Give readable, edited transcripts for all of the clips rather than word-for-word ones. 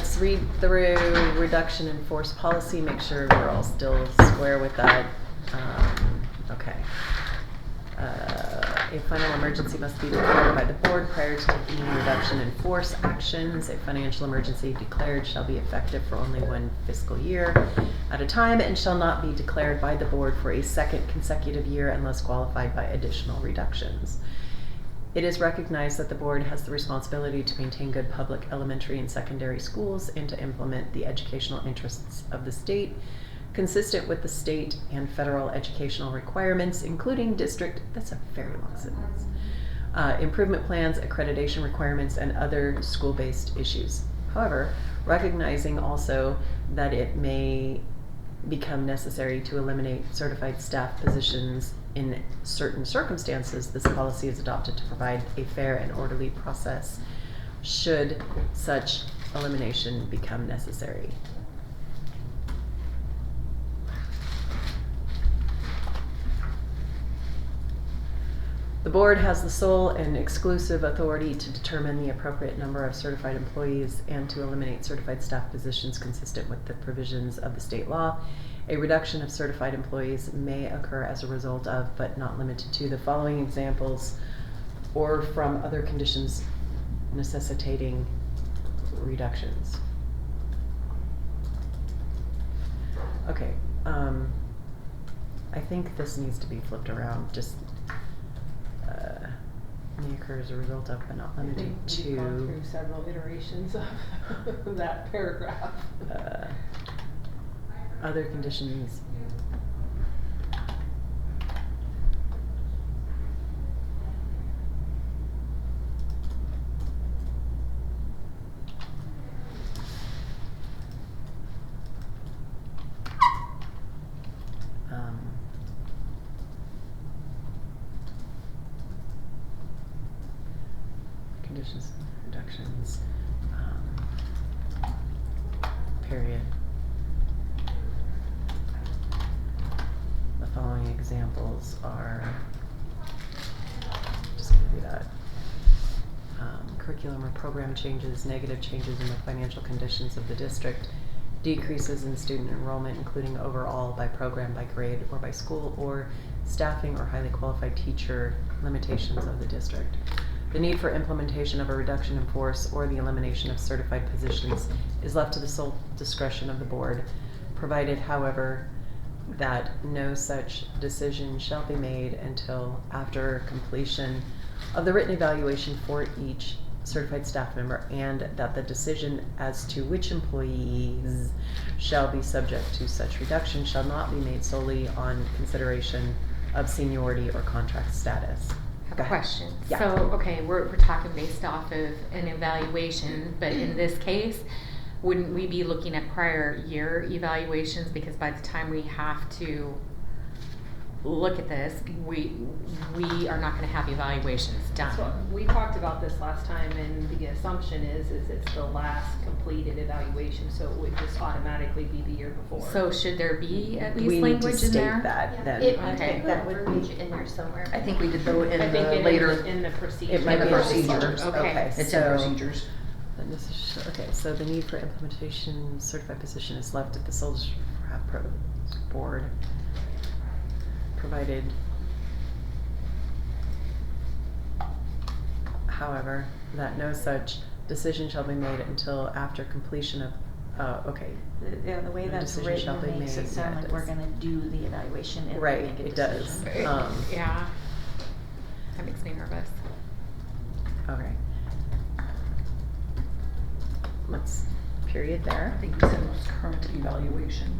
let's read through reduction in force policy, make sure we're all still square with that. Okay. A final emergency must be declared by the board prior to taking any reduction in force actions. A financial emergency declared shall be effective for only one fiscal year at a time and shall not be declared by the board for a second consecutive year unless qualified by additional reductions. It is recognized that the board has the responsibility to maintain good public elementary and secondary schools and to implement the educational interests of the state consistent with the state and federal educational requirements, including district, that's a very long sentence, improvement plans, accreditation requirements, and other school-based issues. However, recognizing also that it may become necessary to eliminate certified staff positions in certain circumstances, this policy is adopted to provide a fair and orderly process should such elimination become necessary. The board has the sole and exclusive authority to determine the appropriate number of certified employees and to eliminate certified staff positions consistent with the provisions of the state law. A reduction of certified employees may occur as a result of, but not limited to, the following examples or from other conditions necessitating reductions. Okay, I think this needs to be flipped around. Just may occur as a result of, but not limited to. We've gone through several iterations of that paragraph. Other conditions. Conditions, reductions, period. The following examples are, just gonna do that. Curriculum or program changes, negative changes in the financial conditions of the district, decreases in student enrollment, including overall by program, by grade, or by school, or staffing or highly qualified teacher limitations of the district. The need for implementation of a reduction in force or the elimination of certified positions is left to the sole discretion of the board, provided, however, that no such decision shall be made until after completion of the written evaluation for each certified staff member, and that the decision as to which employees shall be subject to such reduction shall not be made solely on consideration of seniority or contract status. I have a question. Yeah. So, okay, we're talking based off of an evaluation, but in this case, wouldn't we be looking at prior year evaluations? Because by the time we have to look at this, we are not going to have evaluations done. So we talked about this last time, and the assumption is it's the last completed evaluation, so it would just automatically be the year before. So should there be at least We need language to in state there? that then. It, Okay. that would be in there somewhere. I think we did though in I think the it later. is in the procedure. It might In be the in procedures. Okay. It's so, in procedures. then this is, okay, so the need for implementation certified position is left at the sole board, provided, however, that no such decision shall be made until after completion of, okay. Yeah, the way No that's decision shall written be makes made, it sound yeah, like it we're does. gonna do the evaluation and Right, make a it does. decision. Yeah. That makes me nervous. Okay. Let's period there. I think you said most current evaluation.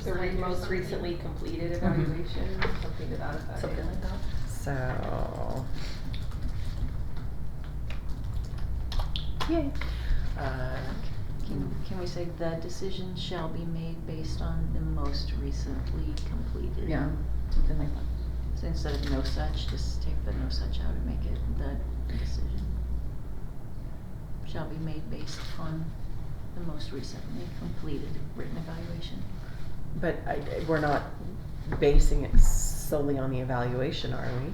The most recently completed evaluation, something to that effect. Something like that. So, yay. Can we say the decision shall be made based on the most recently completed? Yeah, something like that. So instead of no such, just take the no such out and make it the decision. Shall be made based on the most recently completed written evaluation. But we're not basing it solely on the evaluation, are we?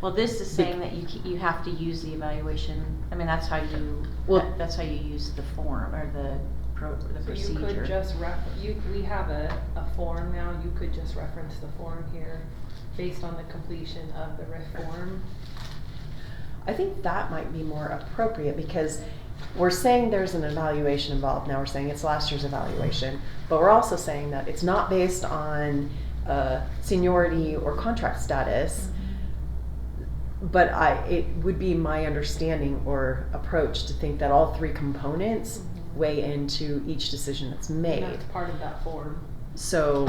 Well, this is saying that you have to use the evaluation, I mean, that's how you, Well- that's how you use the form, or the So procedure. you could just we have a form now, you could just reference the form here based on the completion of the RIF form. I think that might be more appropriate because we're saying there's an evaluation involved. Now we're saying it's last year's evaluation, but we're also saying that it's not based on seniority or contract status. But it would be my understanding or approach to think that all three components weigh into each decision that's And made. that's part of that form. So,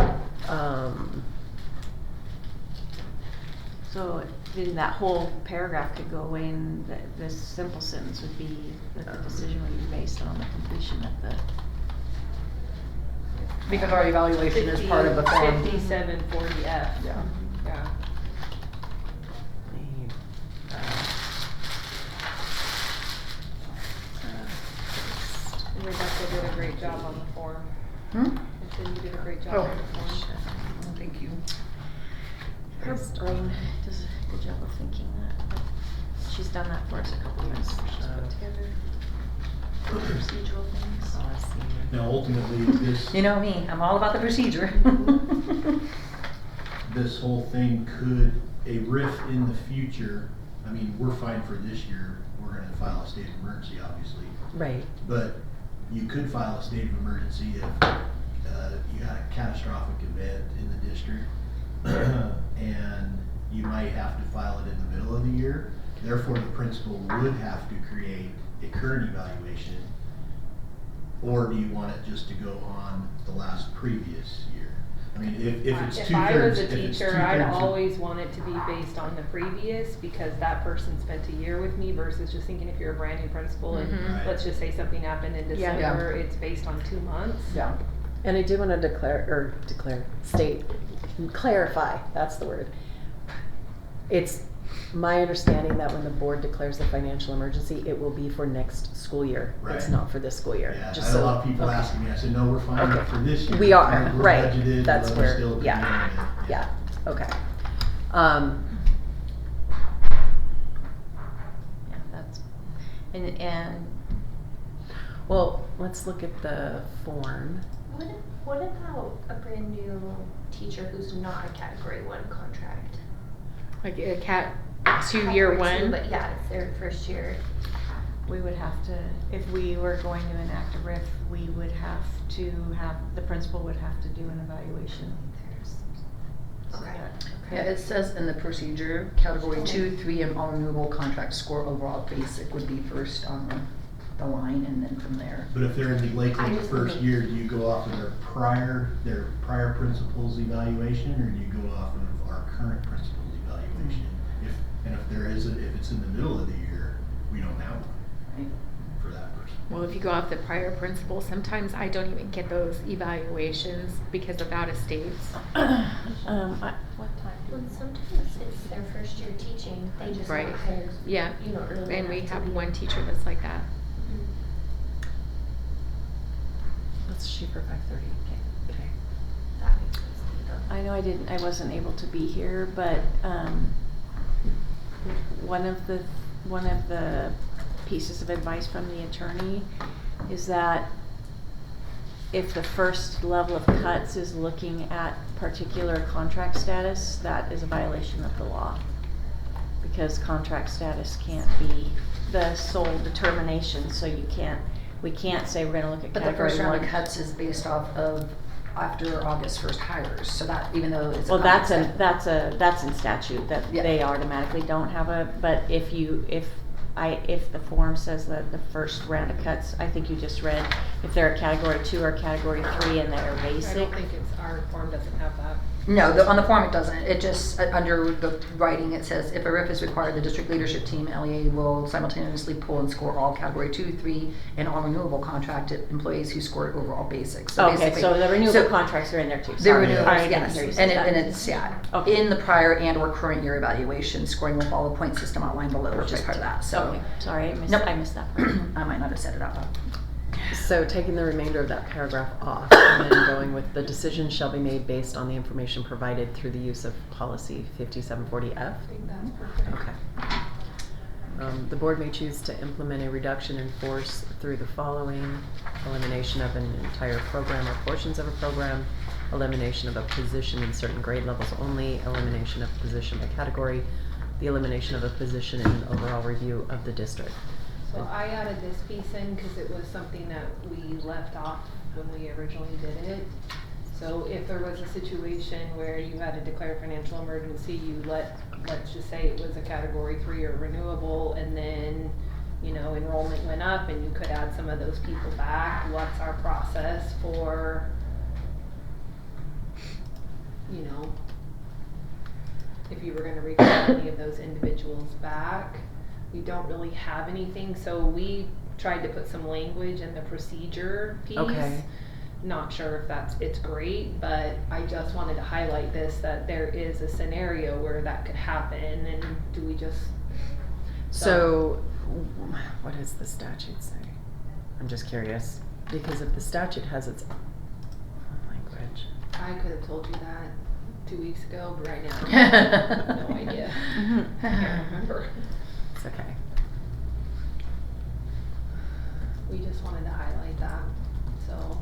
So then that whole paragraph could go away, and this simple sentence would be that the decision would be based on the completion of the. Because our evaluation is part of the form. 5740F. Yeah. Yeah. Rebecca did a great job on the form. Hmm? I said you did a great job Oh. on the form. Thank you. Her brain does a good job of thinking that, but she's done that for us a couple of times. She's put together procedural things. Now, ultimately, this, You know me, I'm all about the procedure. this whole thing could, a RIF in the future, I mean, we're fine for this year, we're gonna file a state of emergency, obviously. right. But you could file a state of emergency if you had a catastrophic event in the district. And you might have to file it in the middle of the year. Therefore, the principal would have to create a current evaluation. Or do you want it just to go on the last previous year? I mean, if it's If I was two-thirds, a if it's teacher, I'd two-thirds of- always want it to be based on the previous, because that person spent a year with me versus just thinking if you're a brand new principal and Mhm. Right. let's just say something happened in Yeah. December, it's based on 2 months. Yeah. And I did want to clarify, that's the word. It's my understanding that when the board declares the financial emergency, it will be for next school year. It's Right. not for this school year. Yeah, I Just had a so- lot of people okay. asking me, I said, no, we're fine Okay. for this year. We are, We're right. budgeted, That's but we're where, still yeah, continuing it. yeah, okay. Yeah, that's, and Well, let's look at the form. What about a brand new teacher who's not a category 1 contract? Like a cat 2-year Category two, one. But yeah, it's their first year. we would have to, if we were going to enact a RIF, we would have to have, the principal would have to do an evaluation. So Okay. Yeah, it says in the procedure, category 2, 3, and all renewable contract score overall basic would be first on the line, and then from there. But if they're in the Lakeland I just first think- year, do you go off of their prior principal's evaluation, or do you go off of our current principal's evaluation? If it's in the middle of the year, we don't have one Right? for that person. Well, if you go off the prior principal, sometimes I don't even get those evaluations because of out of states. What time? Well, sometimes it's their first year teaching, they just Right. got hired, Yeah, you know, early and we enough to have be- one teacher that's like that. Let's shoot for 5:30. Okay. That makes sense to me though. I know I wasn't able to be here, but, one of the pieces of advice from the attorney is that if the first level of cuts is looking at particular contract status, that is a violation of the law. Because contract status can't be the sole determination, so we can't say we're gonna look at But the category first round of one. cuts is based off of after August 1st hires, so that, even though it's a Well, that's contract that's in statute, that Yeah. they automatically don't have but if the form says that the first round of cuts, I think you just read, if they're a category 2 or category 3 and they're I basic. don't think our form doesn't have that. No, on the form it doesn't. It just, under the writing, it says, if a RIF is required, the district leadership team, LEA, will simultaneously pull and score all category 2, 3, and all renewable contracted employees who scored overall basic. So Okay, basically- so the renewable so contracts are in there too. The Sorry. renewables, I didn't yes, hear you and say it, that. and it's, yeah, Okay. in the prior and or current year evaluation, scoring will follow the point system outlined below, which is part of that, so. Okay, sorry, I Nope. missed that part. I might not have said it out loud. So taking the remainder of that paragraph off and then going with the decision shall be made based on the information provided through the use of policy 5740F. I think that's perfect. Okay. The board may choose to implement a reduction in force through the following: elimination of an entire program or portions of a program, elimination of a position in certain grade levels only, elimination of a position by category, the elimination of a position in an overall review of the district. So I added this piece in because it was something that we left off when we originally did it. So if there was a situation where you had to declare financial emergency, let's just say it was a category 3 or renewable, and then, you know, enrollment went up and you could add some of those people back. What's our process for, you know, if you were gonna recall any of those individuals back? We don't really have anything, so we tried to put some language in the procedure piece. Okay. Not sure if it's great, but I just wanted to highlight this, that there is a scenario where that could happen, and do we just? So, what does the statute say? I'm just curious, because if the statute has its own language. I could have told you that 2 weeks ago, but right now, I have no idea. I can't remember. It's okay. We just wanted to highlight that, so.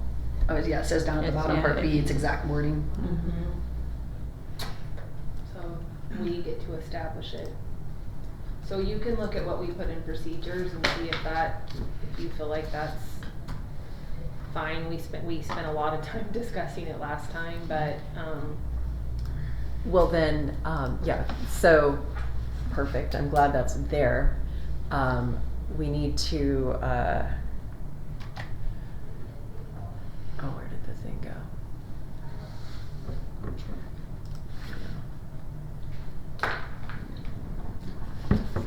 Oh, yeah, it says down at the It's- bottom, yeah, part B, its exact wording. So we get to establish it. So you can look at what we put in procedures and see if you feel like that's fine. We spent a lot of time discussing it last time, but, Well then, yeah, so, perfect, I'm glad that's there. We need to, oh, where did the thing go? There we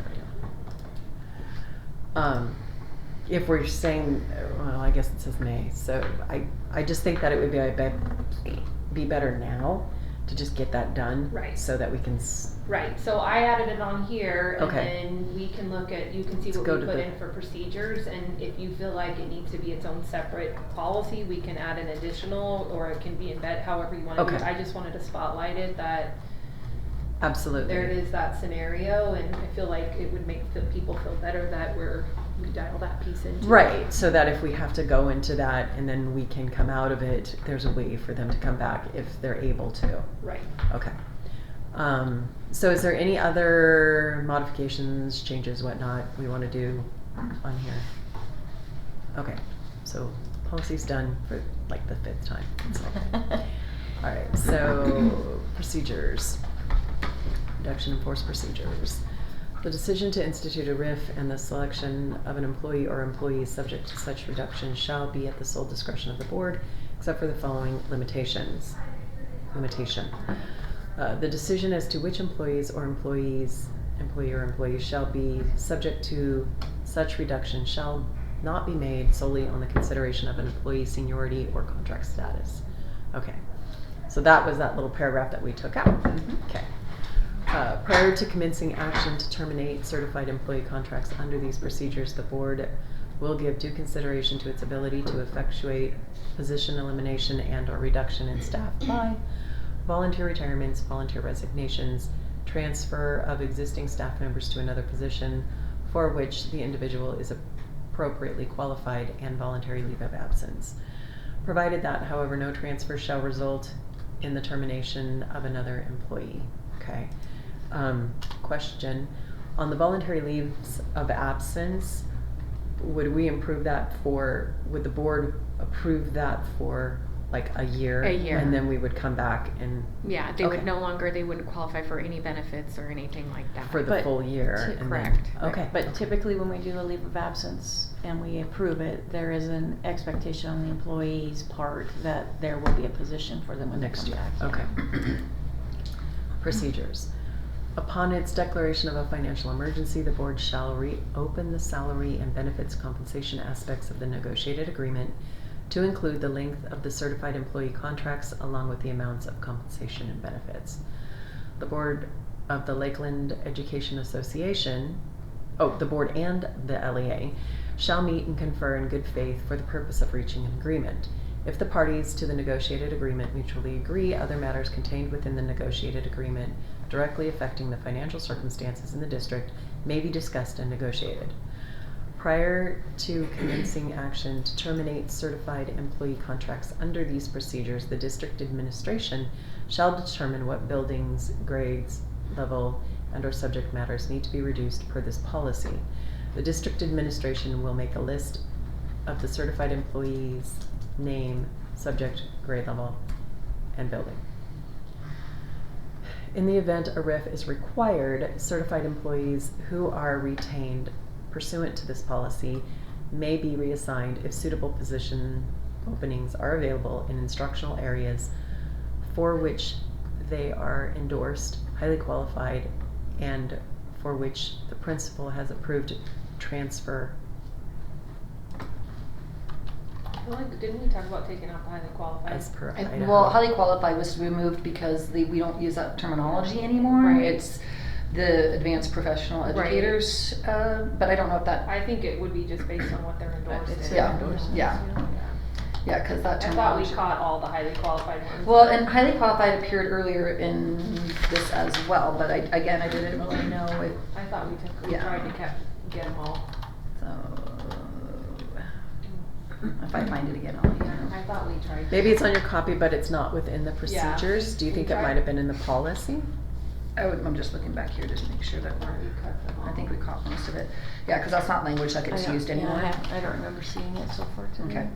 go. If we're saying, well, I guess it says may, so I just think that it would be better now to just get that done. Right. So that we can, right, so I added it on here, and Okay. then we can look at, you can see Let's what go we to put the- in for procedures, and if you feel like it needs to be its own separate policy, we can add an additional, or it can be in bed, however you wanna do it. Okay. I just wanted to spotlight it, that absolutely. there it is, that scenario, and I feel like it would make people feel better that we dial that piece into. Right, so that if we have to go into that and then we can come out of it, there's a way for them to come back if they're able to. Right. Okay. So is there any other modifications, changes, whatnot we want to do on here? Okay, so policy's done for like the 5th time. So. Alright, so procedures. Reduction in force procedures. The decision to institute a RIF and the selection of an employee or employees subject to such reduction shall be at the sole discretion of the board, except for the following limitations. The decision as to which employee or employees shall be subject to such reduction shall not be made solely on the consideration of an employee's seniority or contract status. Okay, so that was that little paragraph that we took out. Okay. Prior to commencing action to terminate certified employee contracts under these procedures, the board will give due consideration to its ability to effectuate position elimination and or reduction in staff by volunteer retirements, volunteer resignations, transfer of existing staff members to another position for which the individual is appropriately qualified, and voluntary leave of absence. Provided that, however, no transfer shall result in the termination of another employee. Okay. Question, on the voluntary leaves of absence, would the board approve that for like a year? A year. And then we would come back and, Yeah, they Okay. they wouldn't qualify for any benefits or anything like that. for the But full year? to- and then- Correct. Okay. But typically when we do a leave of absence and we approve it, there is an expectation on the employee's part that there will be a position for them when they Next come year, back. okay. Procedures. Upon its declaration of a financial emergency, the board shall reopen the salary and benefits compensation aspects of the negotiated agreement to include the length of the certified employee contracts along with the amounts of compensation and benefits. The board of the Lakeland Education Association, the board and the LEA shall meet and confer in good faith for the purpose of reaching an agreement. If the parties to the negotiated agreement mutually agree, other matters contained within the negotiated agreement directly affecting the financial circumstances in the district may be discussed and negotiated. Prior to commencing action to terminate certified employee contracts under these procedures, the district administration shall determine what buildings, grades, level, and/or subject matters need to be reduced per this policy. The district administration will make a list of the certified employees' name, subject, grade level, and building. In the event a RIF is required, certified employees who are retained pursuant to this policy may be reassigned if suitable position openings are available in instructional areas for which they are endorsed, highly qualified, and for which the principal has approved transfer. Didn't we talk about taking out the highly qualified? As per And- Idaho. Well, highly qualified was removed because we don't use that terminology anymore. Right. It's the advanced professional Right. educators, but I don't know if that, I think it would be just based on what they're endorsed It's in. Yeah, endorsed. yeah. yeah, cause that I thought we terminology. caught all the highly qualified ones. Well, and highly qualified appeared earlier in this as well, but I didn't really know it, I thought we Yeah. tried to get them all. so. If I find it again, I'll let you know. I thought we tried. Maybe it's on your copy, but it's not within the procedures. Do you We think it tried- might have been in the policy? I'm just looking back here just to make sure that We cut them all. I think we caught most of it. Yeah, cause that's not language that gets I don't- used anymore. Yeah, I don't remember seeing it so far today. Okay.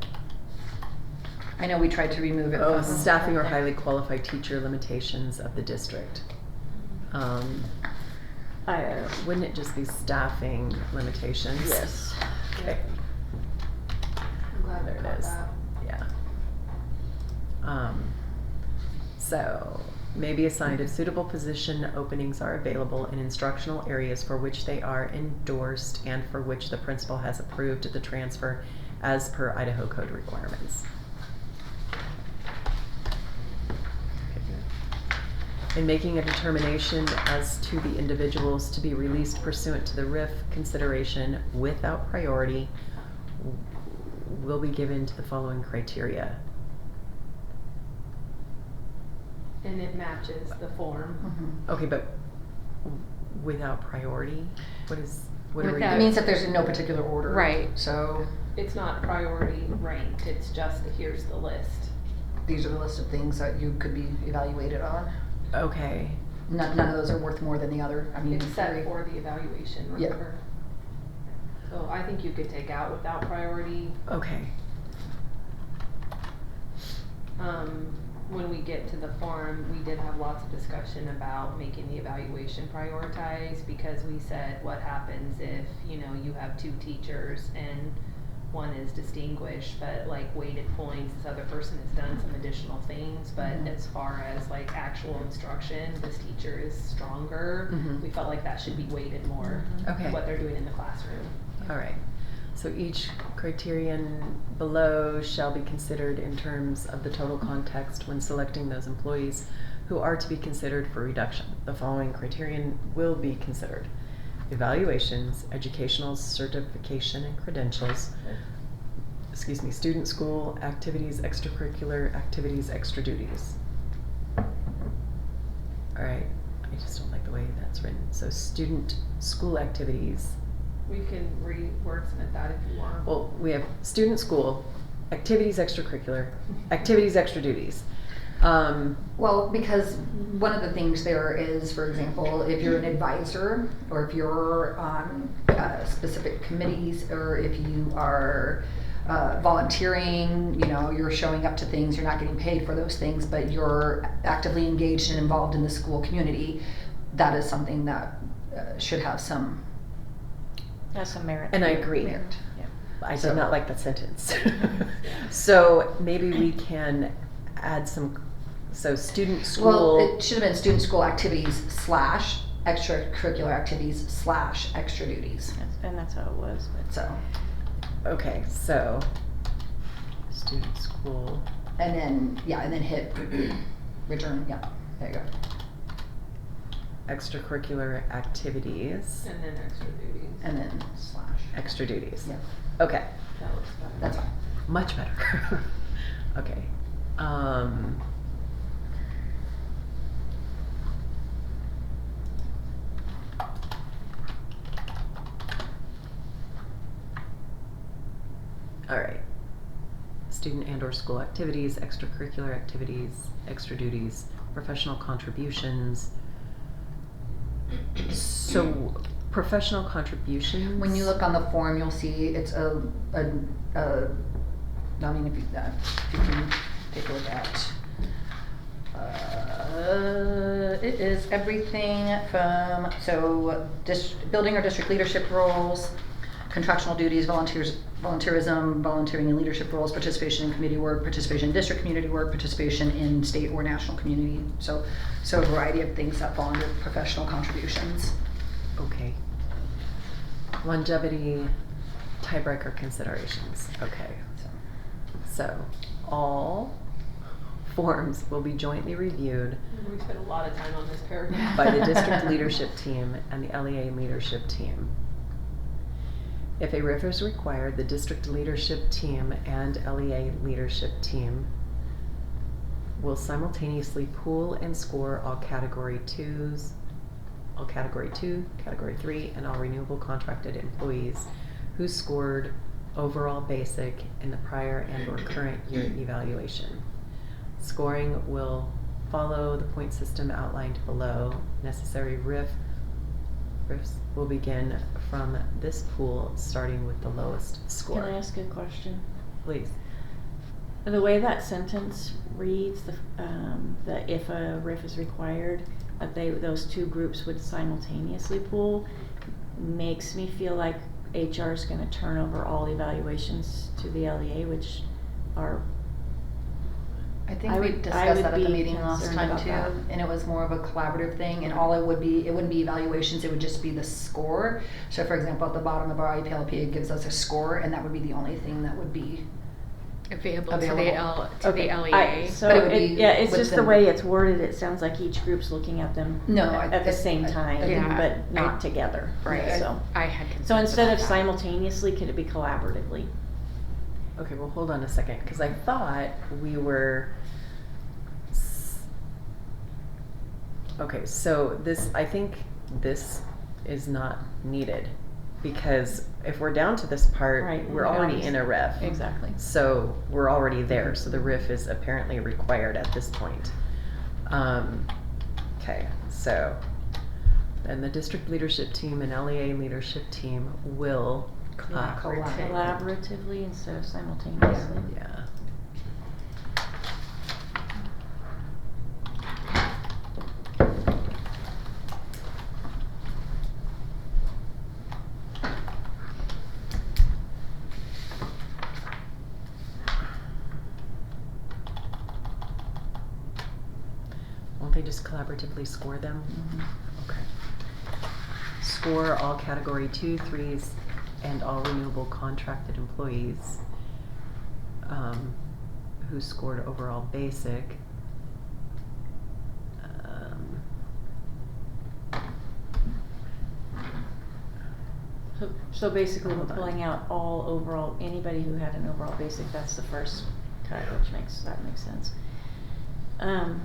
I know we tried to remove it Oh, from. staffing or highly qualified teacher limitations of the district. Wouldn't it just be staffing limitations? Yes. Okay, I'm glad there we it caught is. that. Yeah. So, may be assigned if suitable position openings are available in instructional areas for which they are endorsed and for which the principal has approved the transfer as per Idaho code requirements. In making a determination as to the individuals to be released pursuant to the RIF, consideration without priority will be given to the following criteria. And it matches the form. Mhm. Okay, but without priority, what are we Without- It means that there's in no particular order. Right. So It's not priority ranked, it's just here's the list. these are the list of things that you could be evaluated on. Okay, None of those are worth more than the other. I mean, in It's set theory. for the evaluation, Yeah. remember? So I think you could take out without priority. okay. When we get to the form, we did have lots of discussion about making the evaluation prioritized, because we said, what happens if, you know, you have two teachers and one is distinguished, but like weighted points, this other person has done some additional things, but Mhm. as far as like actual instruction, this teacher is stronger. Mhm. We felt like that should be weighted more, Okay. what they're doing in the classroom. All right. So each criterion below shall be considered in terms of the total context when selecting those employees who are to be considered for reduction. The following criterion will be considered: evaluations, educational certification and credentials, student school activities, extracurricular activities, extra duties. All right, I just don't like the way that's written. So student school activities. We can re-wordsmith that if you want. Well, we have student school, activities extracurricular, activities extra duties. Well, because one of the things there is, for example, if you're an advisor, or if you're on specific committees, or if you are volunteering, you know, you're showing up to things, you're not getting paid for those things, but you're actively engaged and involved in the school community, that is something that should have some That's some merit. And I agree. merit. Yeah. I So- did not like that sentence. So maybe we can add some, so student Well, school. it should have been student school activities / extracurricular activities / extra duties. And that's how it was, but. So, Okay, so student school, and then hit return. Yeah, there you go. extracurricular activities, And then extra duties. And then / extra duties. Yeah. Okay, That looks better. That's fine. much better. Okay. All right. Student and or school activities, extracurricular activities, extra duties, professional contributions. So, professional contributions. When you look on the form, you'll see it's I mean, if you can take a look at, it is everything from, so building or district leadership roles, contractual duties, volunteerism, volunteering in leadership roles, participation in community work, participation in district community work, participation in state or national community. So a variety of things that fall under professional contributions. Okay. Longevity, tiebreaker considerations. Okay. So, all forms will be jointly reviewed We spent a lot of time on this paragraph. by the district leadership team and the LEA leadership team. If a RIF is required, the district leadership team and LEA leadership team will simultaneously pool and score all Category 2s, all Category 2, Category 3, and all renewable contracted employees who scored overall basic in the prior and or current year evaluation. Scoring will follow the point system outlined below. Necessary RIFs will begin from this pool, starting with the lowest score. Can I ask a question? Please. The way that sentence reads, the if a RIF is required, those two groups would simultaneously pool, makes me feel like HR is gonna turn over all evaluations to the LEA, which are, I think I we would- I discussed would that at the be meeting last concerned time about too, that. and it was more of a collaborative thing, and all it would be, it wouldn't be evaluations, it would just be the score. So for example, at the bottom of our IPLP, it gives us a score, and that would be the only thing that would be, Available to Available. the okay, LEA. so But it would it, be yeah, it's just the within- way it's worded, it sounds like each group's looking at them No, at the same time, Yeah, but not I- together, Right, so. I had concerns So instead about of that. simultaneously, could it be collaboratively? Okay, well, hold on a second, because I thought we were. Okay, so this, I think this is not needed, because if we're down to this part, Right, we're we already always- in a RIF. Exactly. So we're already there, so the RIF is apparently required at this point. Okay, so, then the district leadership team and LEA leadership team will. Collaborative. Collaboratively instead of simultaneously. Yeah. Won't they just collaboratively score them? Mhm. Okay. Score all Category 2, 3s, and all renewable contracted employees who scored overall basic. So basically, we're Hold on. pulling out all overall, anybody who had an overall basic, that's the first cut, which makes sense. How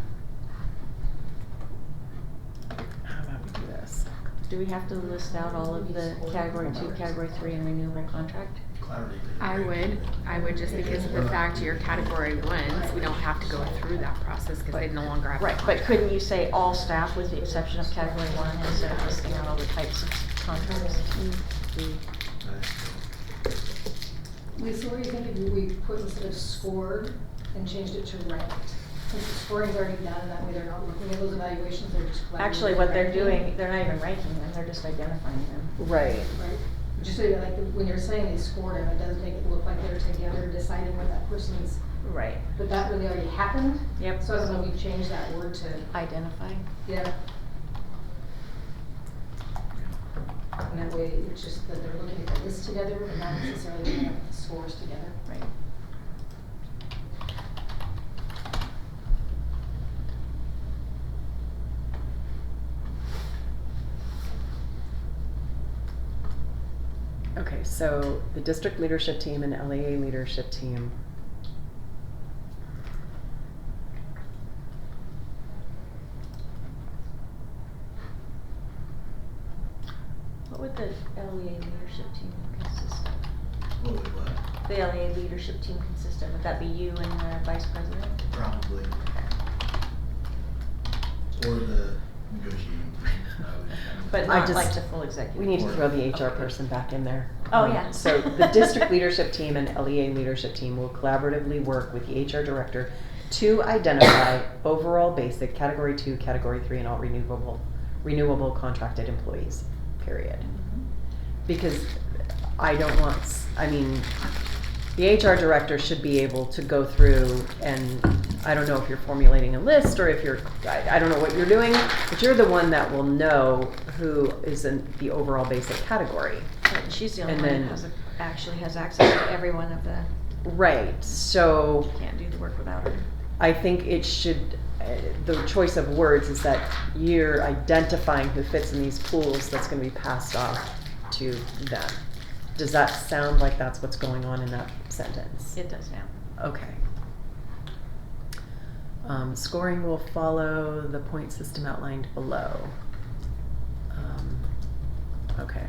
about we do this? Do we have to list out all of the Category 2, Category 3, and renewable contract? I would just because of the fact you're Category 1s, we don't have to go through that process because they no longer have. a Right, but contract. couldn't you say all staff with the exception of Category 1 instead of listing out all the types of contracts? Lisa, what do you think if we put instead of scored and changed it to ranked? Since the scoring's already done, that way they're not looking at those evaluations, they're just collecting. Actually, what they're doing, they're not even ranking them, they're just identifying them. Right. Right? Just so like, when you're saying they scored them, it does make it look like they're together deciding what that person's, Right. but that really already happened. Yep. So I don't know if we changed that word to, Identify. yeah. And that way, it's just that they're looking at the list together, and not necessarily looking at the scores together. Right. Okay, so the district leadership team and LEA leadership team. What would the LEA leadership team consist of? What would what? The LEA leadership team consist of? Would that be you and the vice president? Probably. Or the negotiating team, I would. But I not just- like the full executive. We need to Or- throw the HR person back in there. Oh, yeah. So the district leadership team and LEA leadership team will collaboratively work with the HR director to identify overall basic category 2, category 3, and all renewable contracted employees, period. Because I don't want, the HR director should be able to go through and, I don't know if you're formulating a list or if you're, I don't know what you're doing, but you're the one that will know who is in the overall basic category. And she's the only And one then- that has actually has access to every one of the, Right, so can't do the work without her. I think it should, the choice of words is that you're identifying who fits in these pools that's gonna be passed off to them. Does that sound like that's what's going on in that sentence? It does now. Okay. Scoring will follow the point system outlined below. Okay.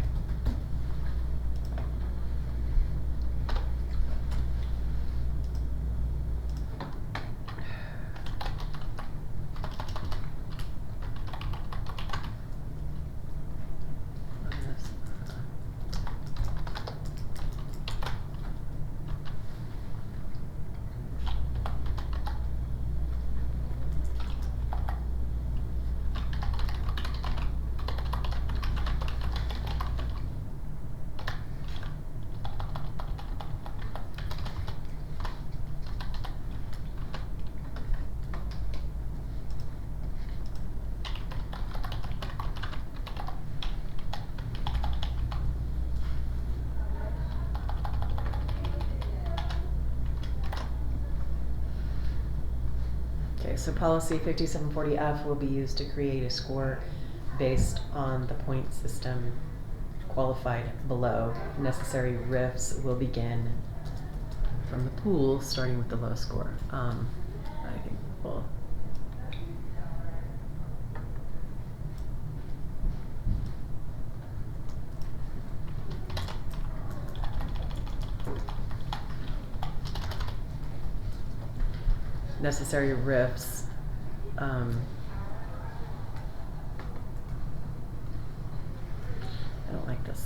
Okay, so policy 5740F will be used to create a score based on the point system qualified below. Necessary RIFs will begin from the pool, starting with the lowest score. I think we'll. Necessary RIFs. I don't like this.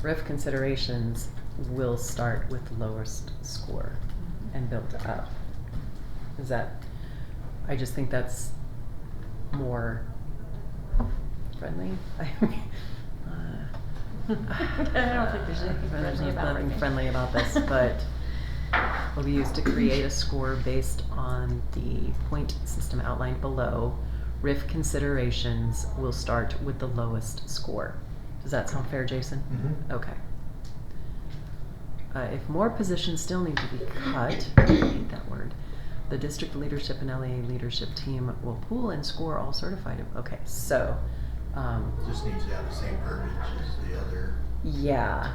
RIF considerations will start with lowest score and build up. Is that, I just think that's more friendly. I don't think there's anything friendly about it. nothing friendly about this, but will be used to create a score based on the point system outlined below. RIF considerations will start with the lowest score. Does that sound fair, Jason? Mhm. Okay. If more positions still need to be cut, I hate that word, the district leadership and LEA leadership team will pool and score all certified. Okay, so, Just needs to have the same verbiage as the other. yeah.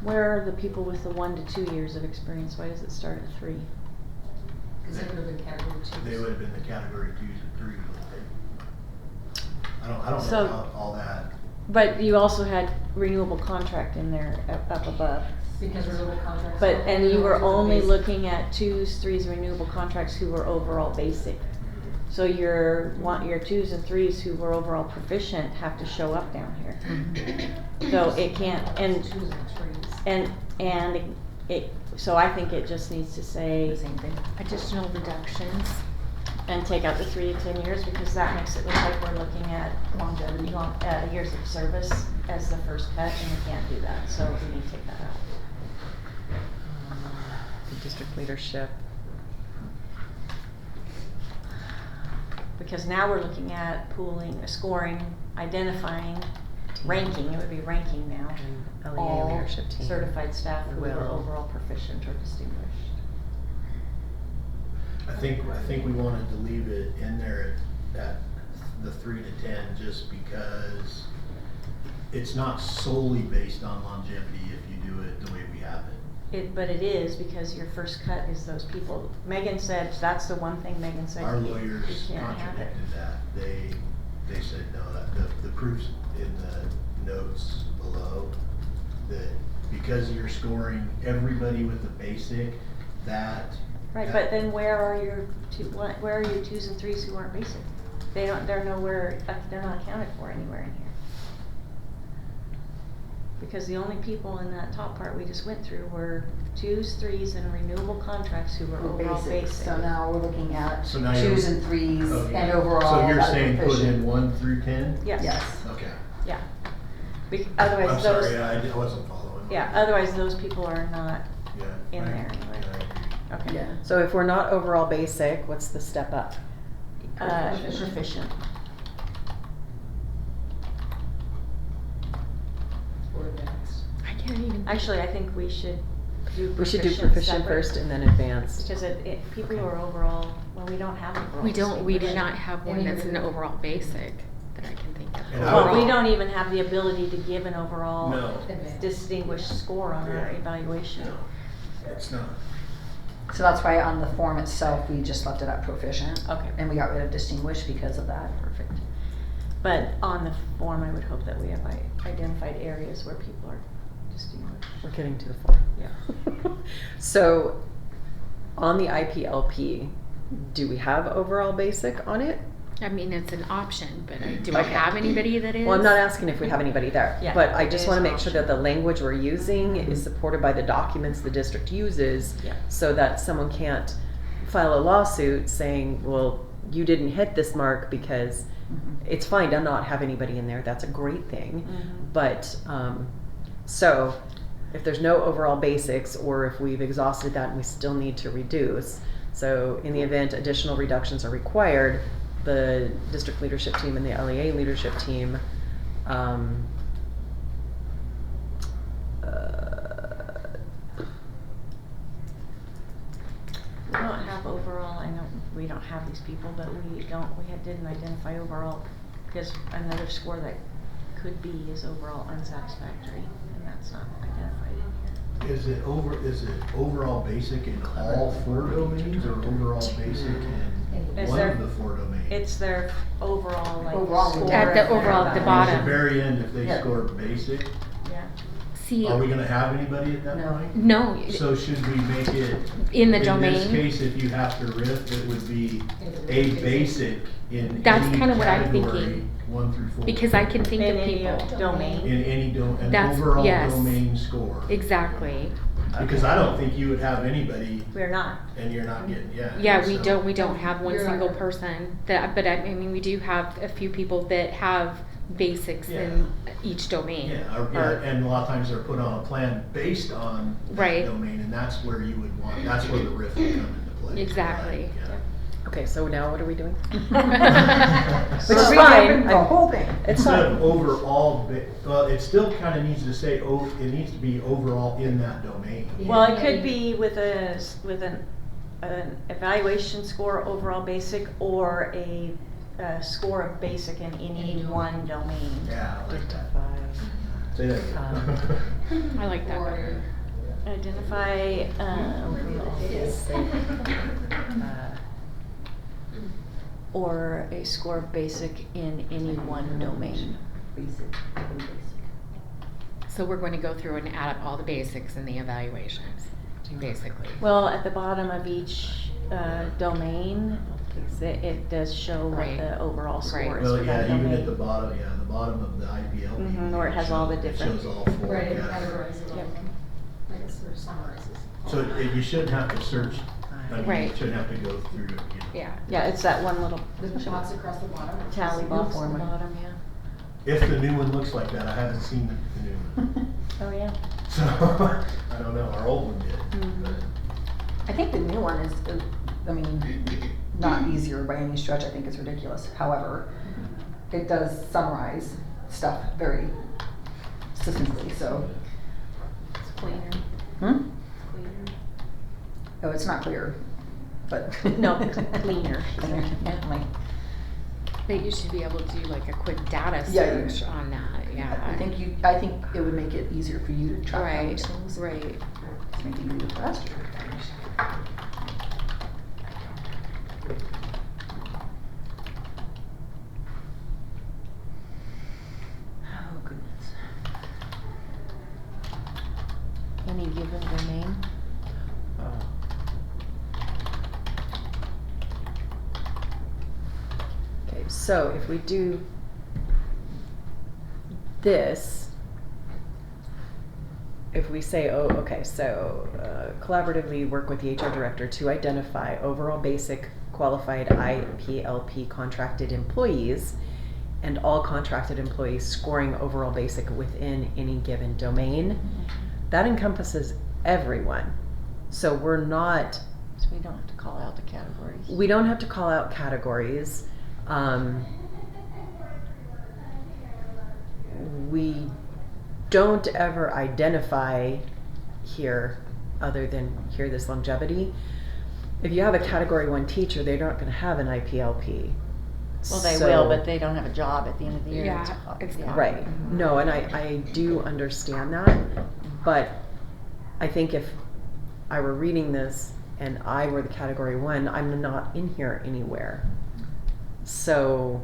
Where are the people with the 1 to 2 years of experience? Why does it start at 3? Cause they would have been category 2s. They would have been the category 2s and 3s, wouldn't they? I don't So- know about all that. But you also had renewable contract in there up above. Because renewable contracts. But, are and you were renewable only basic. looking at 2s, 3s renewable contracts who were overall basic. So your 2s and 3s who were overall proficient have to show up down here. So it can't, and, 2s and 3s. and it, so I think it just needs to say, The same thing. Additional deductions. and take out the 3 to 10 years, because that makes it look like we're looking at longevity, years of service as the first cut, and we can't do that, so we need to take that out. district leadership. Because now we're looking at pooling, scoring, identifying, ranking, it would be ranking now. And LEA All leadership team. certified staff who are will- overall proficient or distinguished. I think we wanted to leave it in there at the 3 to 10 just because it's not solely based on longevity if you do it the way we have it. But it is, because your first cut is those people. Megan said, that's the one thing Megan said. Our you lawyers can't have it. contradicted that. They said no, that the proof's in the notes below, that because you're scoring everybody with the basic, that. Right, but then where are your where are your 2s and 3s who aren't basic? They're nowhere, they're not accounted for anywhere in here. Because the only people in that top part we just went through were 2s, 3s, and renewable contracts who were overall basic. So now we're looking at So now 2s you're- and 3s Okay. and overall. So you're that are saying put proficient. in 1 through 10? Yes. Yes. Okay. Yeah. I'm Otherwise those, sorry, I wasn't following. yeah, otherwise those people are not Yeah, in I- there anyway. I agree. Okay. Yeah. So if we're not overall basic, what's the step up? Proficient. Or advanced. I can't even. Actually, I think we should do We should do proficient proficient separate, first and then advanced. because people who are overall, well, we don't have overall. We do distinguished. not have one that's an overall basic that I can think of. And I would- Well, we don't even have the ability to give an overall No. distinguished score on our evaluation. No, it's not. So that's why on the form itself, we just left it at proficient. Okay. And we got rid of distinguished because of that. Perfect. But on the form, I would hope that we have identified areas where people are distinguished. We're getting to the form. Yeah. So, on the IPLP, do we have overall basic on it? I mean, it's an option, but do I Okay. have anybody that is? Well, I'm not asking if we have anybody there, Yeah, but I it just is wanna an make sure that the language we're using is supported by the documents the district uses, Yeah. so that someone can't file a lawsuit saying, well, you didn't hit this mark because it's fine to not have anybody in there, that's a great thing. Mhm. But, so, if there's no overall basics, or if we've exhausted that and we still need to reduce, so in the event additional reductions are required, the district leadership team and the LEA leadership team, We don't have overall, I know, we don't have these people, but didn't identify overall, because another score that could be is overall unsatisfactory, and that's not identified in here. Is it overall basic in all 4 domains or overall basic in Is one there- of the 4 domains? It's their overall, like, Overall, score. At the in their overall, at the At bottom. the very end, if they Yeah. score basic, Yeah. See, are we gonna have anybody at that No. point? no, So should we make it? in the In this domain, case, if you have to RIF, it would be a basic in That's any kinda what I'm category, thinking. 1 through 4. because I can think In of any people. domain. In any an That's- overall yes. domain score. Exactly. Because I don't think you would have anybody We're not. and you're not getting, yeah. Yeah, so- we don't have one You're single right. person that, but I mean, we do have a few people that have basics in each domain. Yeah, Or- and a lot of times they're put on a plan based on that Right. domain, and that's where you would want, that's where the RIF would come into play. Exactly. Right, yeah. Okay, so now what are we doing? Which is is fine. The whole thing. It's Instead fine. of overall, well, it still kinda needs to say, it needs to be overall in that domain. Well, it could be with an evaluation score overall basic, or a score of basic in any one domain. Yeah, I like that. Say that again. I like that Or- better. Identify, or a score of basic in any one domain. So we're going to go through and add up all the basics in the evaluations, basically. Well, at the bottom of each domain, it does show what Right. the overall score Right. is for Well, that yeah, domain. even at the bottom, the bottom of the IPLP. Mhm, where it has all the different- It shows all 4 Right, it categories. categorizes all Yep. of them. I guess, or summarizes. So you shouldn't have to search, I mean, you Right. shouldn't have to go through, Yeah. Yeah, it's that one little The box across the bottom. tally box Oops, on the form. bottom, yeah. If the new one looks like that, I haven't seen the new one. Oh, yeah. So, I don't know, our old one did. Mhm. but- I think the new one is, I mean, not easier by any stretch. I think it's ridiculous. However, it does summarize stuff very succinctly, so. It's cleaner. Hmm? It's cleaner. Oh, it's not clear, but. No, cleaner. Cleaner, yeah, like, But you should be able to do like a quick data Yeah, you- search on that, yeah. I think it would make it easier for you to track Right, those things. right. It's making you do faster. Oh, goodness. Any given domain? Okay, so if we do this, if we say, oh, okay, so collaboratively work with the HR director to identify overall basic qualified IPLP contracted employees and all contracted employees scoring overall basic within any given domain, that encompasses everyone. So we're not, So we don't have to call out the categories. we don't have to call out categories. We don't ever identify here, other than here, this longevity. If you have a category 1 teacher, they're not gonna have an IPLP. Well, they So- will, but they don't have a job at the end of the year. Yeah, It's- it's yeah. not. Right, no, and I do understand that, but I think if I were reading this and I were the category 1, I'm not in here anywhere. So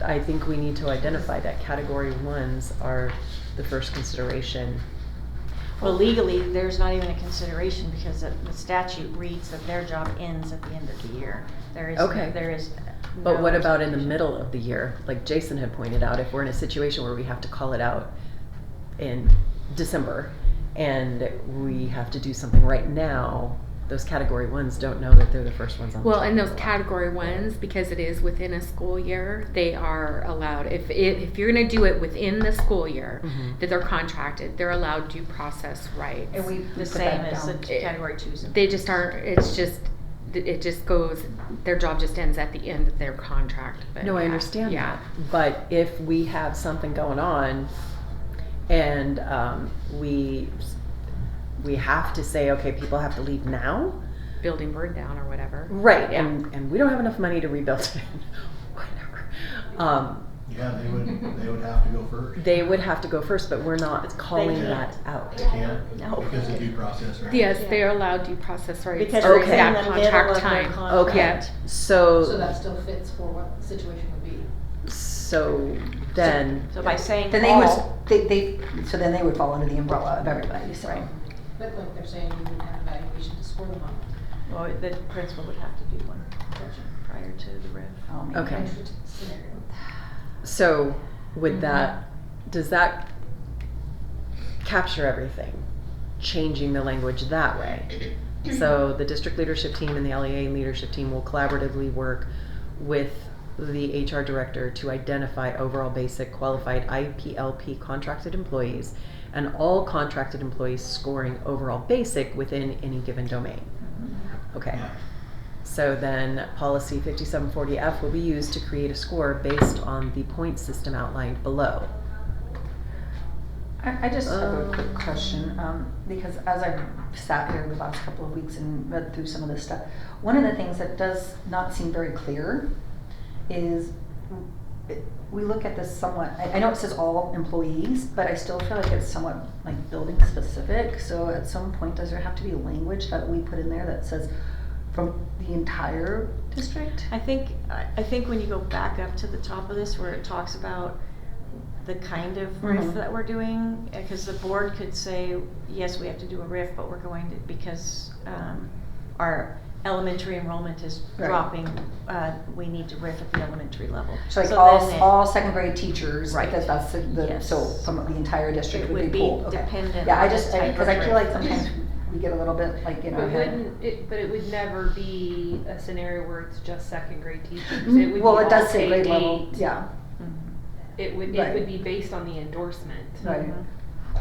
I think we need to identify that category 1s are the first consideration. Well, legally, there's not even a consideration because the statute reads that their job ends at the end of the year. There is, Okay. there is. But no what about in the expectation. middle of the year? Like Jason had pointed out, if we're in a situation where we have to call it out in December and we have to do something right now, those category 1s don't know that they're the first ones on the Well, chopping and those block. category 1s, because it is within a school year, they are allowed, if you're gonna do it within the school year, Mhm. that they're contracted, they're allowed due process rights. And we The put same that as the down. category 2s. They just aren't, it just goes, their job just ends at the end of their contract, but. No, I yeah, understand yeah. that. But if we have something going on and we have to say, okay, people have to leave now. Building burned down or whatever. Right, Yeah. and we don't have enough money to rebuild it. Whatever. Yeah, they would have to go first. They would have to go first, but we're not calling can't. that out. They can't, No. because of due process, right? Yes, Yeah. they are allowed due process rights. Because for it's in that the middle contract of their time. contract. Okay, Yeah. So so that still fits for what the situation would be. then, So by saying Then they all, would, so then they would fall under the umbrella of everybody, so. Right. But like they're saying, you would have evaluation to score them on. well, the principal would have to do one prior to the RIF. Okay. Interesting scenario. so would that, does that capture everything? Changing the language that way? So the district leadership team and the LEA leadership team will collaboratively work with the HR director to identify overall basic qualified IPLP contracted employees and all contracted employees scoring overall basic within any given domain. Okay. Yeah. So then policy 5740F will be used to create a score based on the point system outlined below. I just have a quick question, because as I've sat here the last couple of weeks and read through some of this stuff, one of the things that does not seem very clear is we look at this somewhat, I know it says all employees, but I still feel like it's somewhat like building specific. So at some point, does there have to be language that we put in there that says from the entire district? I think when you go back up to the top of this where it talks about the kind of RIF Mhm. that we're doing, because the board could say, yes, we have to do a RIF, but we're going to, because our elementary enrollment is Right. dropping, we need to RIF at the elementary level. So like then all second grade teachers, Right. because that's the, Yes. so from the entire district It would would be be pulled, okay. dependent Yeah, I on just, the type because of I feel like RIF. sometimes we get a little bit like in our But head. but it would never be a scenario where it's just second grade teachers. It would Well, be it does all say grade K-8. level, yeah, Mhm. It would Right. be based on the endorsement. right. Mhm.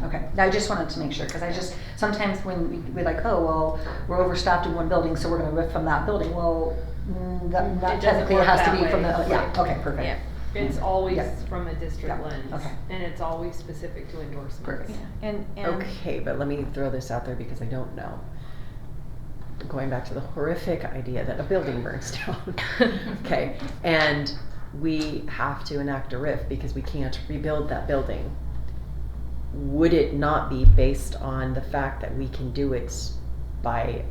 Okay, I just wanted to make sure, cause I just, sometimes when we're like, oh, well, we're overstaffed in one building, so we're gonna riff from that building, well, that doesn't technically it work has to that be from the, way. yeah, okay, perfect. Yeah. It's always Yeah. from a district Yeah, lens, okay. and it's always specific to endorsements. Perfect. Yeah, and Okay, but let me throw this out there because I don't know. Going back to the horrific idea that a building burns down. Okay, and we have to enact a RIF because we can't rebuild that building. Would it not be based on the fact that we can do it by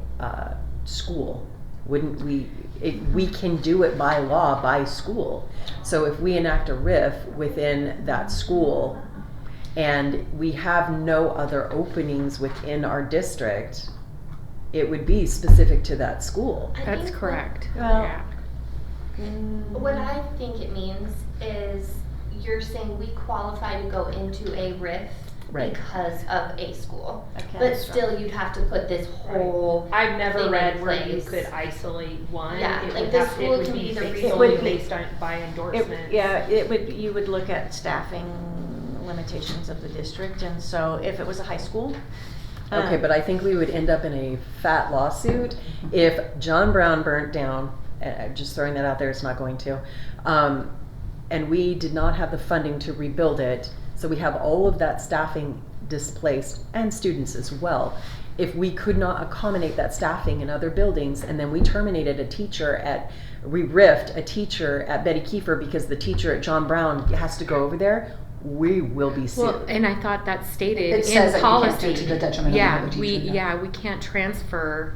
school? Wouldn't we can do it by law by school. So if we enact a RIF within that school and we have no other openings within our district, it would be specific to that school. I That's think correct. Well- Yeah. What I think it means is you're saying we qualify to go into a RIF Right. because of a school. a But catastrophe. still, you'd have to put this whole I've never thing read in where you place. could isolate one. Yeah, It like would the have- school it would can be be the based resource. solely It would be- based on, by endorsements. You would look at staffing limitations of the district, and so if it was a high school. Okay, but I think we would end up in a fat lawsuit if John Brown burnt down, just throwing that out there, it's not going to, and we did not have the funding to rebuild it, so we have all of that staffing displaced, and students as well. If we could not accommodate that staffing in other buildings, and then we terminated we riffed a teacher at Betty Kiefer because the teacher at John Brown has to go over there, we will be sued. Well, and I thought that stated It says in that you can't policy. do to the detriment of Yeah, another we, teacher, yeah, we can't transfer.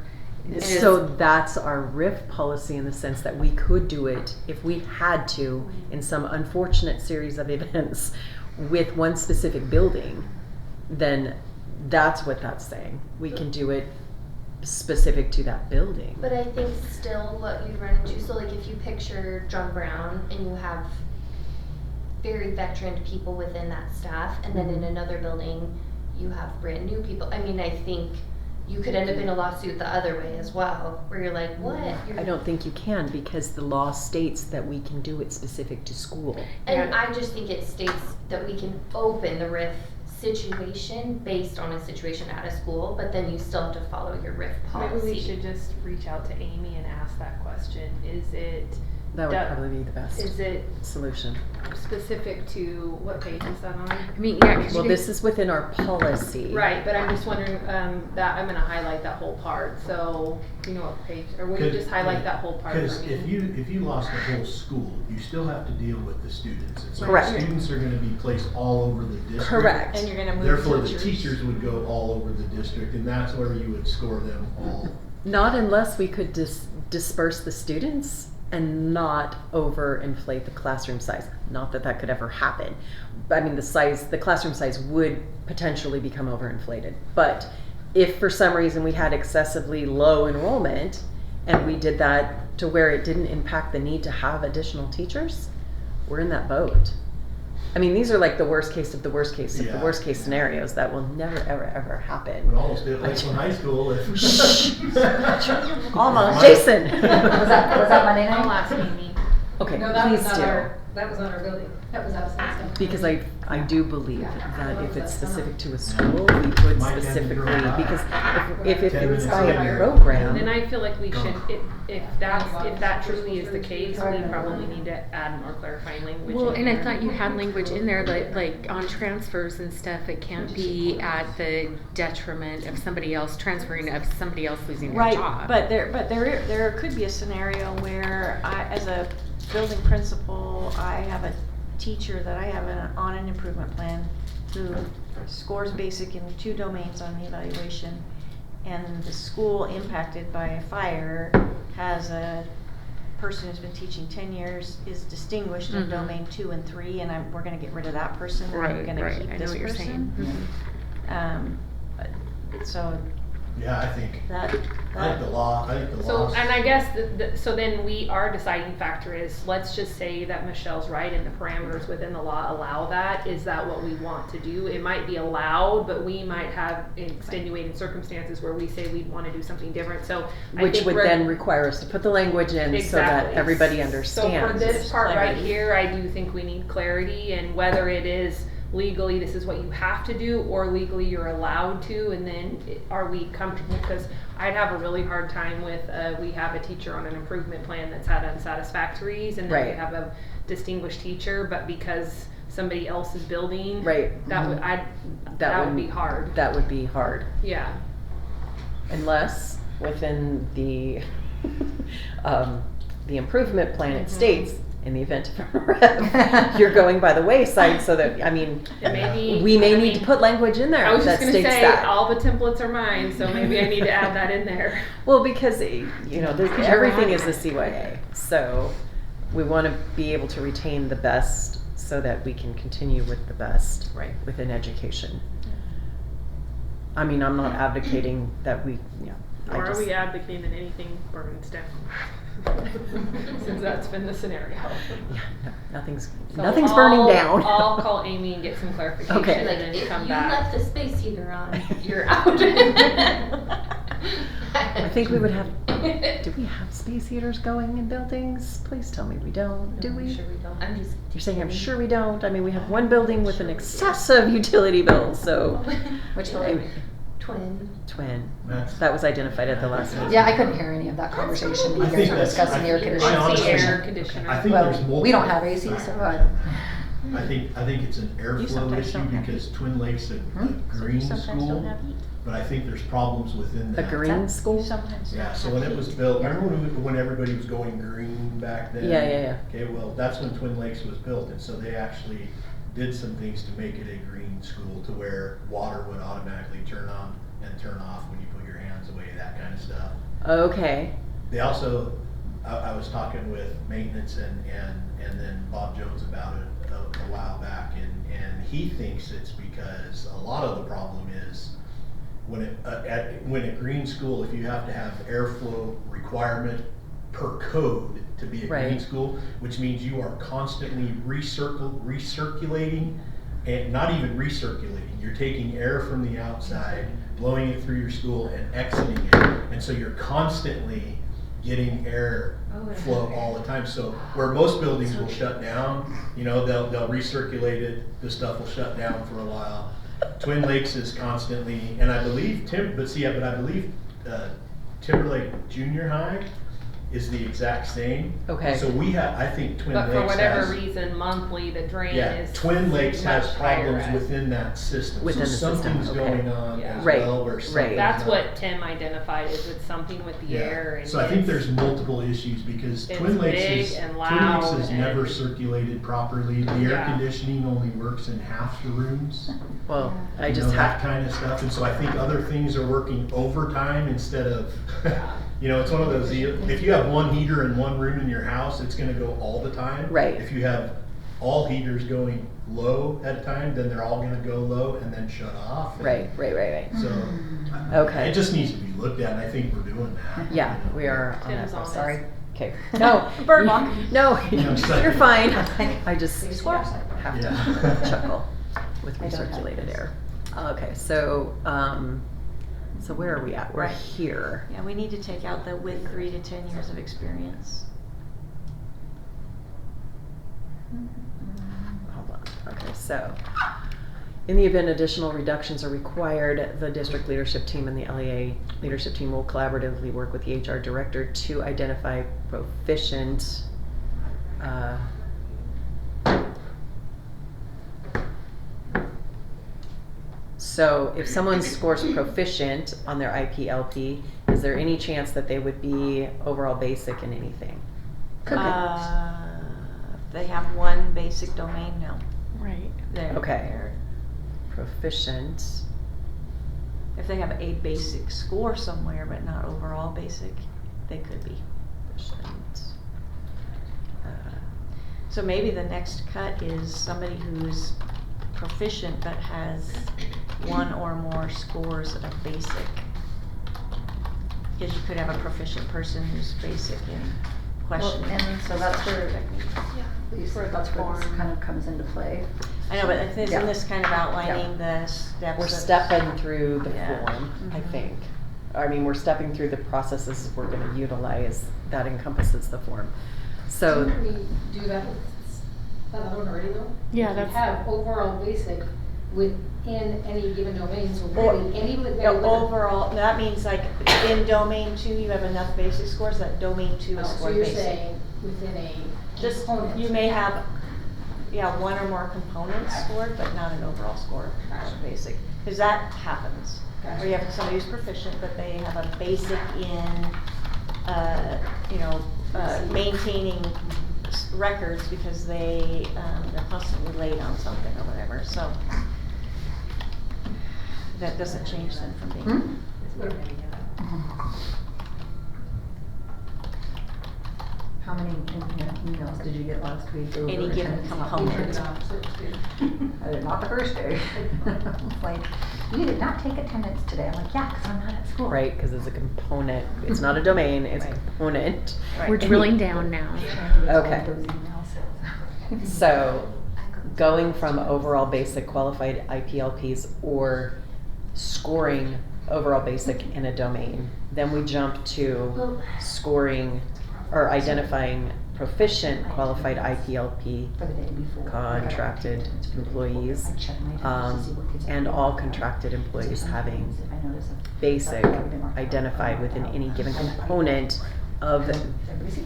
It's So that's our RIF policy in the sense that we could do it if we had to in some unfortunate series of events with one specific building, then that's what that's saying. We can do it specific to that building. But I think still what you'd run into, so like if you picture John Brown and you have very veteran people within that staff, and then in another building, you have brand new people. I mean, I think you could end up in a lawsuit the other way as well, where you're like, what? You're, I don't think you can because the law states that we can do it specific to school. and Yeah. I just think it states that we can open the RIF situation based on a situation at a school, but then you still have to follow your RIF policy. Maybe we should just reach out to Amy and ask that question. Is it That would Yeah. probably be the best Is it solution. specific to, what page is that on? I mean, yeah, 'cause Well, you this is within our policy. Right, but I'm just wondering, that, I'm gonna highlight that whole part, so, you know what page, or will you just highlight that whole part for me? Because if you lost the whole school, you still have to deal with the students. And so Correct. the students are gonna be placed all over the district. Correct. And you're gonna move Therefore, the teachers. teachers would go all over the district, and that's where you would score them all. Not unless we could disperse the students and not overinflate the classroom size. Not that that could ever happen. I mean, the classroom size would potentially become overinflated. But if for some reason we had excessively low enrollment and we did that to where it didn't impact the need to have additional teachers, we're in that boat. I mean, these are like the worst case of the worst case of the Yeah. worst case scenarios that will never, ever, ever Would happen. almost do it like in high school if. Almost. Jason! Was that Monday I'll night? ask Amy. Okay, No, that was please not do. that was not our building, that was outside stuff. Because I do believe Yeah. that if it's specific to a school, we could Might have to specifically, grow up. because if 10 it's minutes by a later. program, Then I feel like we should, if that truly is the case, we probably need to add more clarifying language. Well, in and I there. thought you had language in there that, like, on transfers and stuff, it can't be at the detriment of somebody else transferring, of somebody else losing their Right, job. but there could be a scenario where as a building principal, I have a teacher that I have on an improvement plan who scores basic in 2 domains on the evaluation, and the school impacted by a fire has a person who's been teaching 10 years, is distinguished in Mhm. domain 2 and 3, and we're gonna get rid of that person, and we're Right, gonna right, keep I know this what you're saying. person. So Yeah, I think that. the law, So, and I guess, so then our deciding factor is, let's just say that Michelle's right and the parameters within the law allow that. Is that what we want to do? It might be allowed, but we might have extenuating circumstances where we say we'd wanna do something different, so. I which think would we're- then require us to put the language in so that Exactly. everybody So understands. for this part right Clarity. here, I do think we need clarity, and whether it is legally this is what you have to do, or legally you're allowed to, and then are we comfortable? Because I'd have a really hard time with, we have a teacher on an improvement plan that's had unsatisfactories, and then we Right. have a distinguished teacher, but because somebody else is building, Right. that would, that would be hard. That would be hard. Yeah. Unless within the, the improvement plan, it Mhm. states, in the event of a rev, you're going by the wayside, so that, I mean, And maybe, we may I need to mean, put language in there I was that just gonna states say, that. all the templates are mine, so maybe I need to add that in there. Well, because, you know, Because you're everything right. is the CYA, so we want to be able to retain the best so that we can continue with the best within education. I mean, I'm not advocating that we, I Or are just- we advocating that anything burns down? Since that's been the scenario. Yeah, no, nothing's So burning I'll- down. I'll call Amy and get some clarification Okay. and Like, then if come you back. left the space heater on, you're out. I think we would have, do we have space heaters going in buildings? Please tell me we don't, do we? Sure we don't. I'm just. You're saying I'm sure we don't? I mean, we have one building with an excessive utility bill, so. Which I building? mean, Twin. Twin, That's, that was identified at the last meeting. Yeah, I couldn't hear any of that conversation. I You think guys were that's- discussing the air I conditioning. honestly- Air conditioner. I think Well, there's multiple. we don't have AC, so I think it's an airflow sometimes issue don't have because Twin Lake's a Hmm? green Sometimes don't school, have heat. but I think there's problems within A that. green school? Sometimes Yeah, don't so have when it was heat. built, remember when everybody was going green back then? Yeah. Okay, well, that's when Twin Lakes was built, and so they actually did some things to make it a green school to where water would automatically turn on and turn off when you put your hands away, that kind of stuff. Okay, They also, I was talking with maintenance and then Bob Jones about it a while back, and he thinks it's because a lot of the problem is when when at green school, if you have to have airflow requirement per code to be a green Right. school, which means you are constantly recirculating, and not even recirculating, you're taking air from the outside, blowing it through your school and exiting it, and so you're constantly getting air flow all the time. So where most buildings will shut down, you know, they'll recirculate it, the stuff will shut down for a while. Twin Lakes is constantly, and I believe I believe Timberlake Junior High is the exact same. Okay. So I think Twin But Lakes for whatever has, reason, monthly, the drain yeah, is. Twin Lakes has much higher problems at- within that system. Within So the system, something's okay. going on Yeah. as Right, well, where right. something's That's not- what Tim identified, is it's something with the air and. So I think it's- there's multiple issues because it's Twin Lakes big is, and Twin Lakes loud is never and- circulated properly. The air Yeah. conditioning only works in half the rooms. well, I You just know, that have, kind of stuff, and so I think other things are working overtime instead of, you know, it's one of those, if you have one heater in one room in your house, it's gonna go all the time. Right. If you have all heaters going low at a time, then they're all gonna go low and then shut off. and right. So, Okay. it just needs to be looked at, and I think we're doing that. Yeah, you know. we are on that Tim's on process. it. Sorry. Okay, no. Bird walk. No, I'm sorry. you're fine. I just Squirrel. have to Yeah. chuckle with I don't have recirculated this. air. Okay, so, so where are we at? We're Right. here. Yeah, we need to take out the with 3 to 10 years of experience. Hold on. Okay, so in the event additional reductions are required, the district leadership team and the LEA leadership team will collaboratively work with the HR director to identify proficient so if someone scores proficient on their IPLP, is there any chance that they would be overall basic in anything? Could be. If they have one basic domain, no. Right. Okay. Proficient. If they have a basic score somewhere, but not overall basic, they could be. Proficient. So maybe the next cut is somebody who's proficient but has one or more scores of basic. Because you could have a proficient person who's basic in Well, questioning. and so that's where, For the that's where this form. kind of comes into play. I know, but isn't Yeah. this kind of outlining the steps? We're of- stepping through the Yeah. form, I Mhm. think. I mean, we're stepping through the processes we're gonna utilize, that encompasses the form. So, Didn't we do that with that other one already though? Yeah, If that's- you have overall basic within any given domain, so Or- really, any with. No, overall, that means like in domain 2, you have enough basic scores, that domain 2 is Oh, so scored you're basic. saying within a Just, component. you may have, yeah, one or more components scored, but not an overall score of basic. Cause that happens. Where you have somebody who's proficient, but they have a basic in, maintaining records because they're constantly late on something or whatever, so. That doesn't change them from being. How many emails did you get last week? over Any given attendance? component. I did not the first day. It's like, you did not take attendance today. I'm like, yeah, because I'm not at school. Right, because it's a component, it's not a domain, it's a Right. component. Right. We're And drilling down now. Okay. So, going from overall basic qualified IPLPs or scoring overall basic in a domain, then we jump to scoring or identifying proficient qualified IPLP For the day before. contracted employees, I check my attendance to see what kids are and doing. all contracted employees having If I notice a- basic identified within any given component of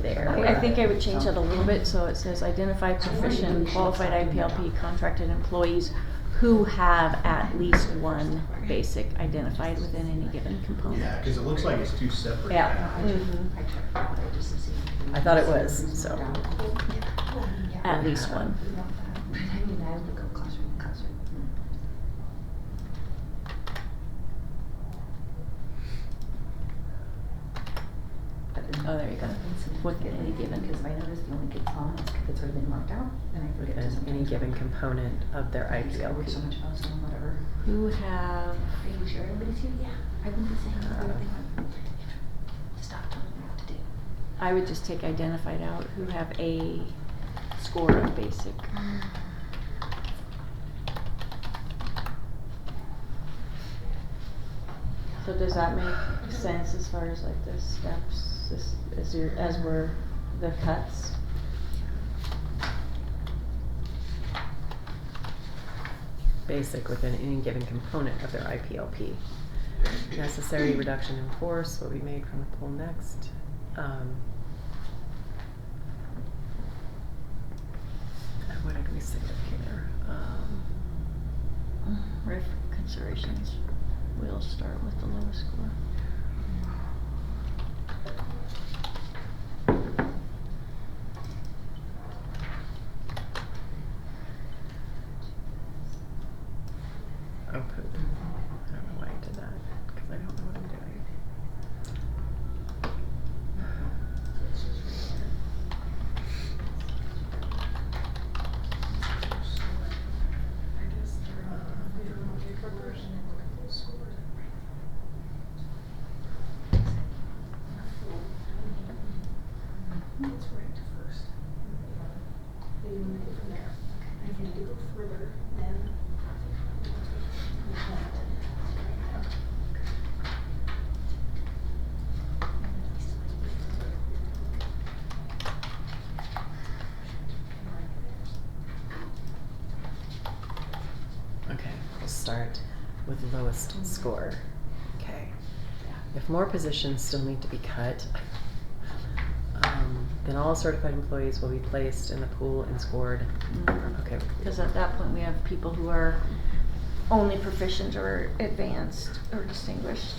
their. I think I would change that a little bit, so it says identify proficient qualified IPLP contracted employees who have at least one basic identified within any given component. Yeah, cause it looks like it's two separate. Yeah. I check that, but I just to see. I thought it was, so. At least one. But I mean, I would go classroom. Oh, there you go. Within any given. Because if I notice the only kids on is kids already been marked out, and I forget to Within sometimes. any given component of their I just gotta work so IPLP. much else and whatever. Who have, Are you sure everybody's here? Yeah, I wouldn't be saying everything. Stop telling me what to do. I would just take identified out, who have a score of basic. So does that make sense as far as like the steps, as were the cuts? Basic within any given component of their IPLP. Necessary reduction in force, what we made from the poll next. What did we say up here? Ref considerations, we'll start with the lowest score. Oh, poop. I don't know why I did that, because I don't know what I'm doing. It's ranked first. Then you move it from there. If you need to go further, then. Okay, we'll start with lowest score. Okay. If more positions still need to be cut, then all certified employees will be placed in the pool and scored. Okay. Because at that point, we have people who are only proficient or advanced or distinguished.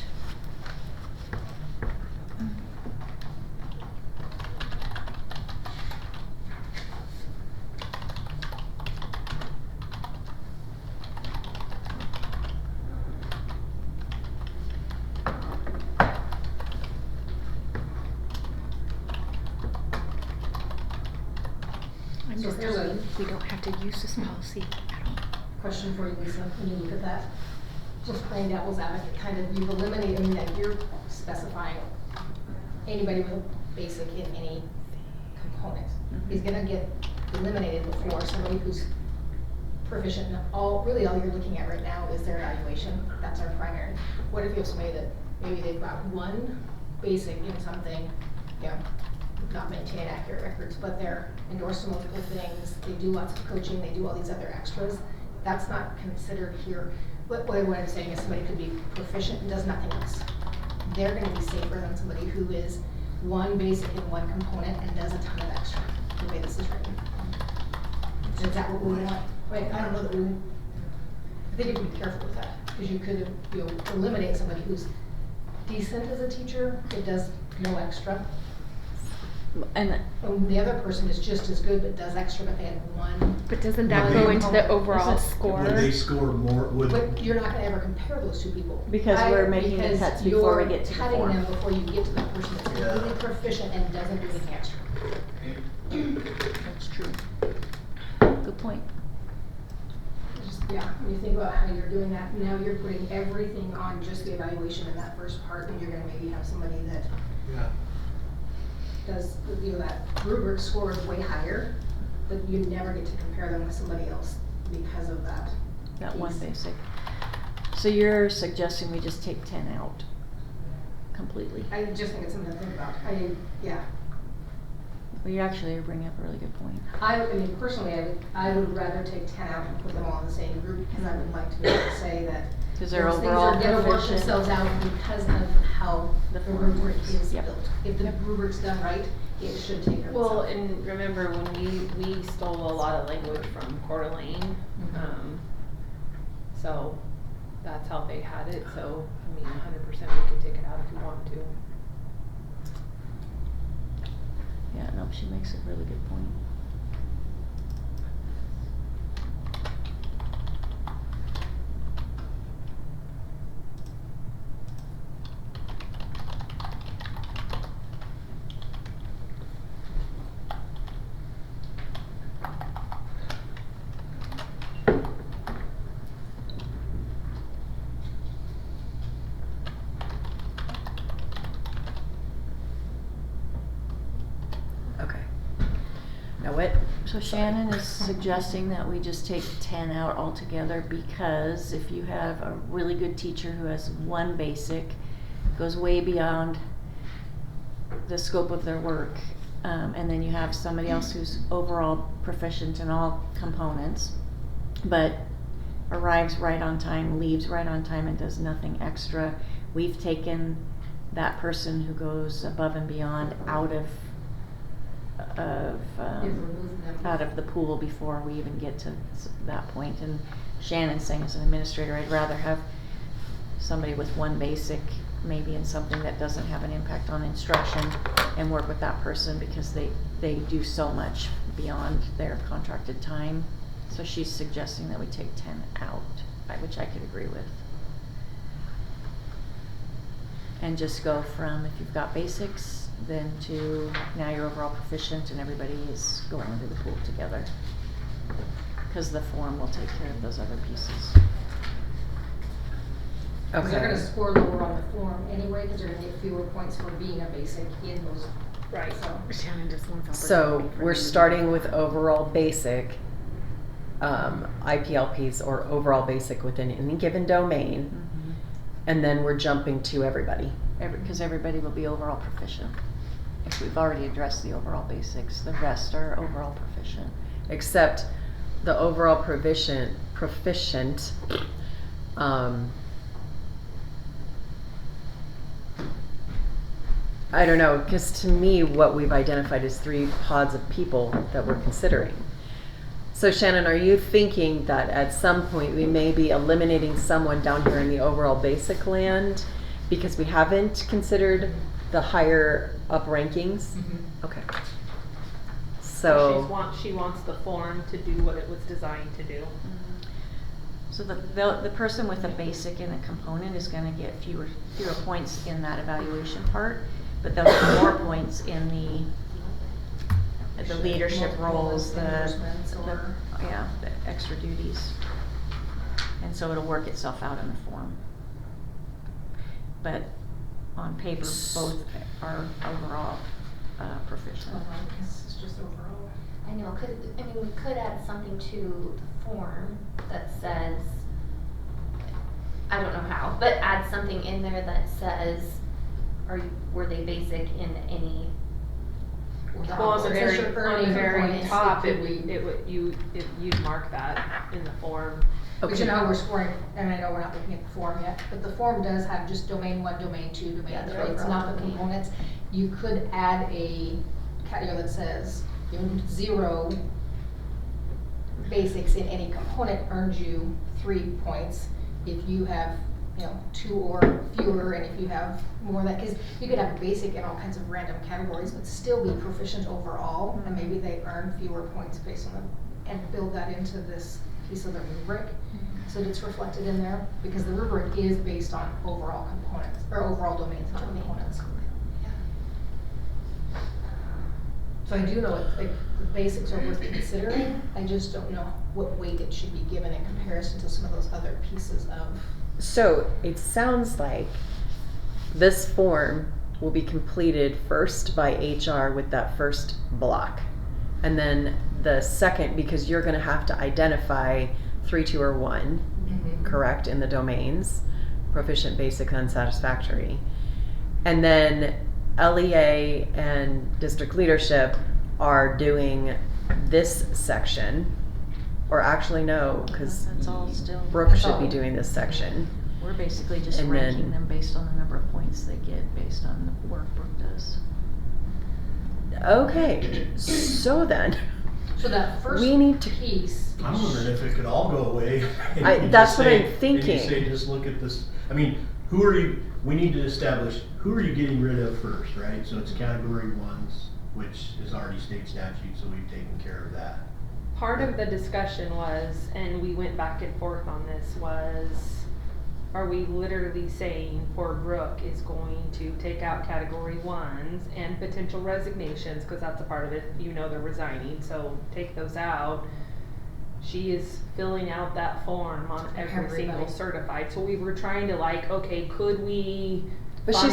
I'm So just here's a- hoping we don't have to use this policy at all. Question for you, Lisa, when you look at that, just playing devil's advocate, kind of, you've eliminated, I mean, that you're specifying anybody with a basic in any component is gonna get eliminated before somebody who's proficient in really all you're looking at right now is their evaluation, that's our primary. What if you have somebody that maybe they've got one basic in something, you know, not maintain accurate records, but they're endorsed in multiple things, they do lots of coaching, they do all these other extras. That's not considered here. What I'm saying is somebody could be proficient and does nothing else. They're gonna be safer than somebody who is one basic in one component and does a ton of extra, the way this is written. Is that what we want? Like, I don't know that we, I think you have to be careful with that, because you could, eliminate somebody who's decent as a teacher, that does no extra. And And the other person is just as good, but does extra, but they had one. But doesn't that that go go into into the the overall Isn't- score? Would they score more, would, But you're not gonna ever compare those two people. Because we're making the cuts before we get to the Because you're form. cutting them before you get to the person that's Yeah. really proficient and doesn't do anything extra. that's true. Good point. Just, yeah, when you think about how you're doing that, now you're putting everything on just the evaluation in that first part, and you're gonna maybe have somebody that yeah, does, that rubric score is way higher, but you never get to compare them with somebody else because of that. That one piece. basic. So you're suggesting we just take 10 out completely? I just think it's something to think about. Yeah. Well, you actually bring up a really good point. I mean, personally, I would rather take 10 out and put them all in the same group, because I would like to be able to say that Because they're those things overall are gonna work proficient. themselves out because of how The the form rubric works. is Yep. built. If the rubric's done right, it should take care of itself. Well, and remember when we stole a lot of language from Coeur d'Alene, so that's how they had it, so, I mean, 100% we can take it out if we want to. Yeah, no, she makes a really good point. Okay. Now what? So Shannon is suggesting that we just take 10 out altogether, because if you have a really good teacher who has one basic, goes way beyond the scope of their work, and then you have somebody else who's overall proficient in all components, but arrives right on time, leaves right on time, and does nothing extra, we've taken that person who goes above and beyond out of You've removed them. out of the pool before we even get to that point. And Shannon's saying, as an administrator, I'd rather have somebody with one basic, maybe in something that doesn't have an impact on instruction, and work with that person because they do so much beyond their contracted time. So she's suggesting that we take 10 out, which I could agree with. And just go from, if you've got basics, then to now you're overall proficient and everybody is going into the pool together. Because the form will take care of those other pieces. Because they're Okay. gonna score lower on the form anyway, because they're gonna get fewer points for being a basic in those. Right. So, Shannon just wants So opportunity for we're them to do starting that. with overall basic, IPLPs or overall basic within any given domain, and then we're jumping to everybody. Because everybody will be overall proficient. If we've already addressed the overall basics, the rest are overall proficient. Except the overall proficient, I don't know, because to me, what we've identified is 3 pods of people that we're considering. So Shannon, are you thinking that at some point we may be eliminating someone down here in the overall basic land because we haven't considered the higher up rankings? Okay. So, She wants the form to do what it was designed to do. So the person with a basic in a component is gonna get fewer points in that evaluation part, but they'll get more points in the leadership roles, the endorsements or. the extra duties. And so it'll work itself out in the form. But on paper, both are overall proficient. This is just overall. I know, we could add something to the form that says, I don't know how, but add something in there that says, were they basic in any Well, on the Since very, you're on the earning very components, top, it it could would, be- it would, you'd mark that in the form. But Okay. you know how we're scoring, and I know we're not looking at the form yet, but the form does have just domain 1, domain 2, domain Yeah, 3, the it's overall not the domain. components. You could add a category that says, 0 basics in any component earns you 3 points. If you have, 2 or fewer, and if you have more than, because you could have a basic in all kinds of random categories, but still be proficient overall, and maybe they earn fewer points based on them, and build that into this piece of the rubric, so that it's reflected in there, because the rubric is based on overall components, or overall domains, not components. So I do know the basics are worth considering, I just don't know what weight it should be given in comparison to some of those other pieces of. So it sounds like this form will be completed first by HR with that first block. And then the second, because you're gonna have to identify 3, 2, or 1, correct, in the domains, proficient, basic, unsatisfactory. And then LEA and district leadership are doing this section, or actually no, because That's all still. Brooke That's should all. be doing this section. We're basically just And ranking then- them based on the number of points they get, based on the work Brooke does. Okay, so then, So that first we need to, piece. I'm wondering if it could all go away. and I- you just that's what say- I'm And thinking. you say, just look at this, I mean, we need to establish, who are you getting rid of first, right? So it's category 1s, which is already state statute, so we've taken care of that. Part of the discussion was, and we went back and forth on this, was, are we literally saying poor Brooke is going to take out category 1s and potential resignations, cause that's a part of it, they're resigning, so take those out. She is filling out that form on every single Everybody. certified, so we were trying to okay, could we but funnel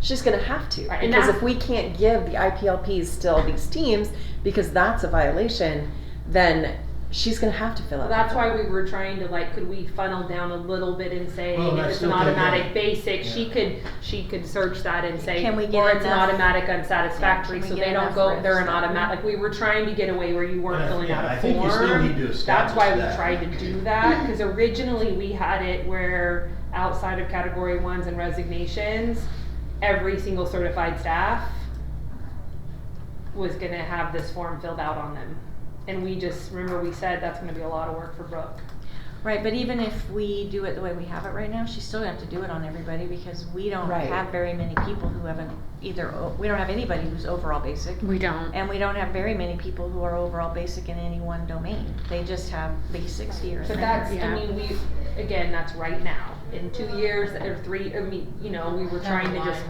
she's gonna have to, Right, and because that's- if we can't give the IPLPs still these teams, because that's a violation, then she's gonna have to fill out. That's the why form. we were trying to could we funnel down a little bit and say Well, if that's it's an still taken automatic out. basic, Yeah. she could search that and say, Can we get or it's an enough- automatic unsatisfactory, Yeah, can so we they get don't enough go, riffs they're an that way? automatic, we were trying to get away where you weren't Yeah, filling yeah, out I a think you still form. need to That's establish why we that. tried to do that, cause originally we had it where outside of category 1s and resignations, every single certified staff was gonna have this form filled out on them. And we just, remember we said that's gonna be a lot of work for Brooke. Right, but even if we do it the way we have it right now, she's still gonna have to do it on everybody, because we don't Right. have very many people who haven't we don't have anybody who's overall basic. We don't. And we don't have very many people who are overall basic in any one domain. They just have basics here and But there. that's, Yeah. again, that's right now. In 2 years or 3, we were trying to just,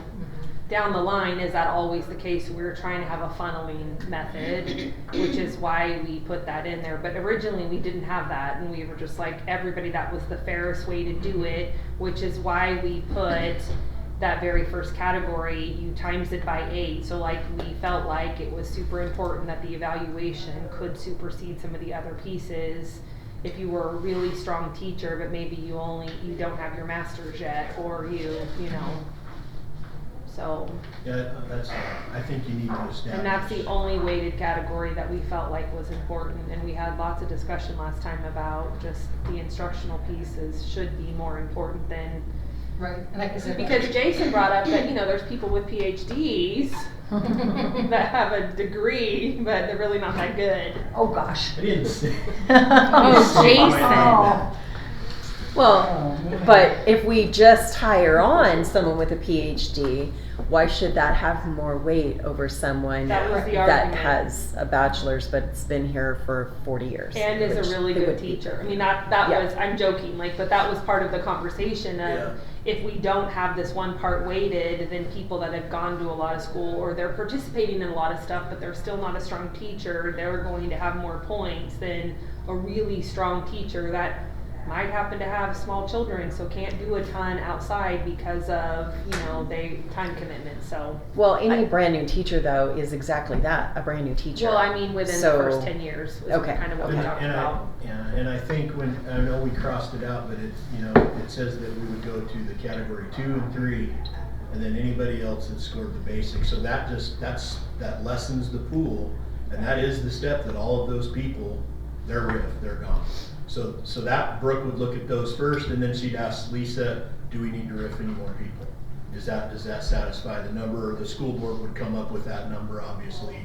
down the line, is that always the case? We were trying to have a funneling method, which is why we put that in there. But originally, we didn't have that, and we were just everybody, that was the fairest way to do it, which is why we put that very first category, you times it by 8. So we felt like it was super important that the evaluation could supersede some of the other pieces. If you were a really strong teacher, but maybe you don't have your master's yet, or so. Yeah, I think you need to establish. And that's the only weighted category that we felt like was important, and we had lots of discussion last time about just the instructional pieces should be more important than, Right, and like I said. because Jason brought up that, there's people with PhDs that have a degree, but they're really not that good. Oh, gosh. I didn't say. Oh, Jason. Oh. Well, but if we just hire on someone with a PhD, why should that have more weight over someone That was the that argument. has a bachelor's but's been here for 40 years? And is which a really it good would be. teacher. That Yeah. was, I'm joking, but that was part of the conversation of, Yeah. if we don't have this one part weighted, then people that have gone to a lot of school, or they're participating in a lot of stuff, but they're still not a strong teacher, they're going to have more points than a really strong teacher that might happen to have small children, so can't do a ton outside because of, they time commitments, so. Well, any brand new teacher though is exactly that, a brand new teacher. Well, within the So- first 10 years is Okay, kind of what we okay. talked And about. and I think I know we crossed it out, but it says that we would go to the category 2 and 3 and then anybody else that scored the basic. So that lessens the pool, and that is the step that all of those people, they're RIF, they're gone. So that Brooke would look at those first, and then she'd ask Lisa, do we need to RIF any more people? Does that satisfy the number? Or the school board would come up with that number, obviously,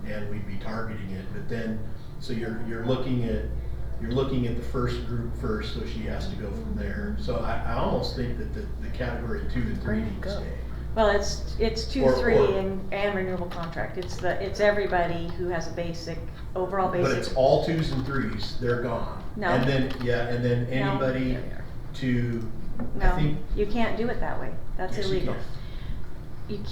and we'd be targeting it. But then, so you're looking at the first group first, so she has to go from there. So I almost think that the category 2 and 3 need to stay. Well, it's 2, Or- 3 or- and renewable contract. It's everybody who has a basic, overall basic. But it's all 2s and 3s, they're gone. No. And then anybody There we are. to, I No, think. you can't do it that way. That's Yes, you illegal.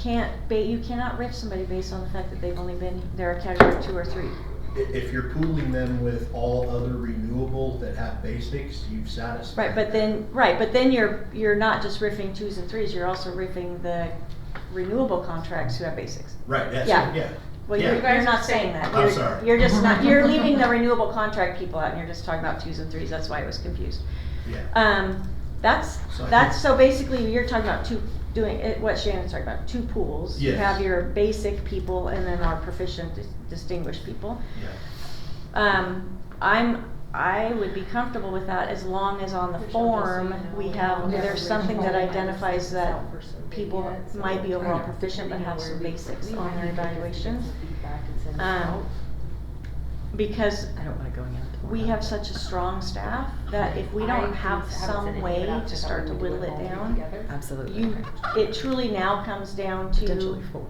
can. You cannot RIF somebody based on the fact that they've only been, they're a category 2 or 3. If you're pooling them with all other renewable that have basics, you've satisfied. But then you're not just riffing 2s and 3s, you're also riffing the renewable contracts who have basics. Right, that's, Yeah. yeah. Well, Yeah. you're not saying that. I'm You're- sorry. You're just not, you're leaving the renewable contract people out and you're just talking about 2s and 3s, that's why I was confused. Yeah. So I think- So basically you're talking about doing it, what Shannon's talking about, 2 pools. You Yes. have your basic people and then our proficient distinguished people. Yeah. I would be comfortable with that as long as on the form, we have, there's something that identifies that people might be overall proficient but have some basics on their evaluations. Because I don't want to go into we have such a strong staff that if we don't have some way to start to whittle it down, Absolutely. it truly now comes down Potentially to 4.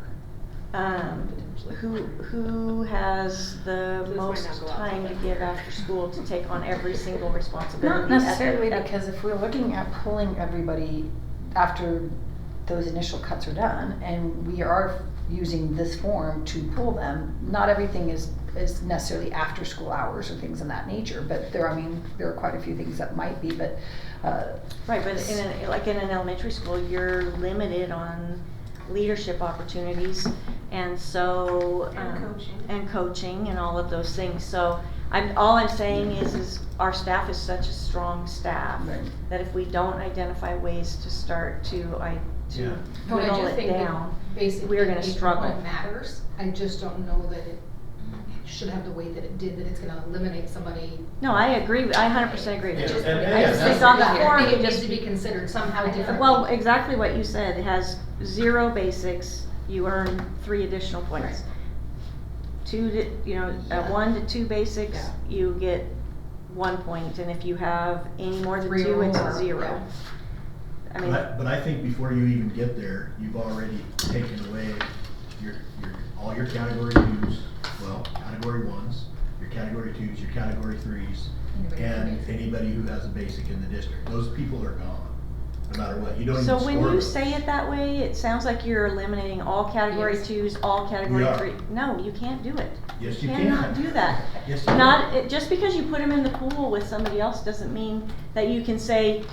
who has the This might most not go out time to till give after school to take on every single responsibility. Not necessarily, at the- because if we're looking at pulling everybody after those initial cuts are done, and we are using this form to pull them, not everything is necessarily after school hours or things of that nature, but there are quite a few things that might be, but, Right, but in an elementary school, you're limited on leadership opportunities, and so. And coaching and all of those things, so all I'm saying is our staff is such a strong staff, Right. that if we don't identify ways to start to Yeah. No, I whittle just it think that down, basically we're gonna a struggle. component matters. I just don't know that it should have the weight that it did, that it's gonna eliminate somebody. No, I agree, I 100% agree with Yeah, you. and- I just think on the Yeah, I form, think you it needs just, to be considered somehow differently. well, exactly what you said, it has 0 basics, you earn 3 additional points. 1 to 2 basics, Yeah. you get 1 point, and if you have any more than 3 2, or it's more, a 0. yeah. I mean, But I think before you even get there, you've already taken away all your category 2s, well, category 1s, your category 2s, your category 3s, Anybody and with a basic. anybody who has a basic in the district. Those people are gone, no matter what. You don't even so score when you those. say it that way, it sounds like you're eliminating all category Yes. 2s, all category We are. 3. No, you can't do it. Yes, you Cannot can. do that. Yes, you can. Just because you put them in the pool with somebody else doesn't mean that you can say,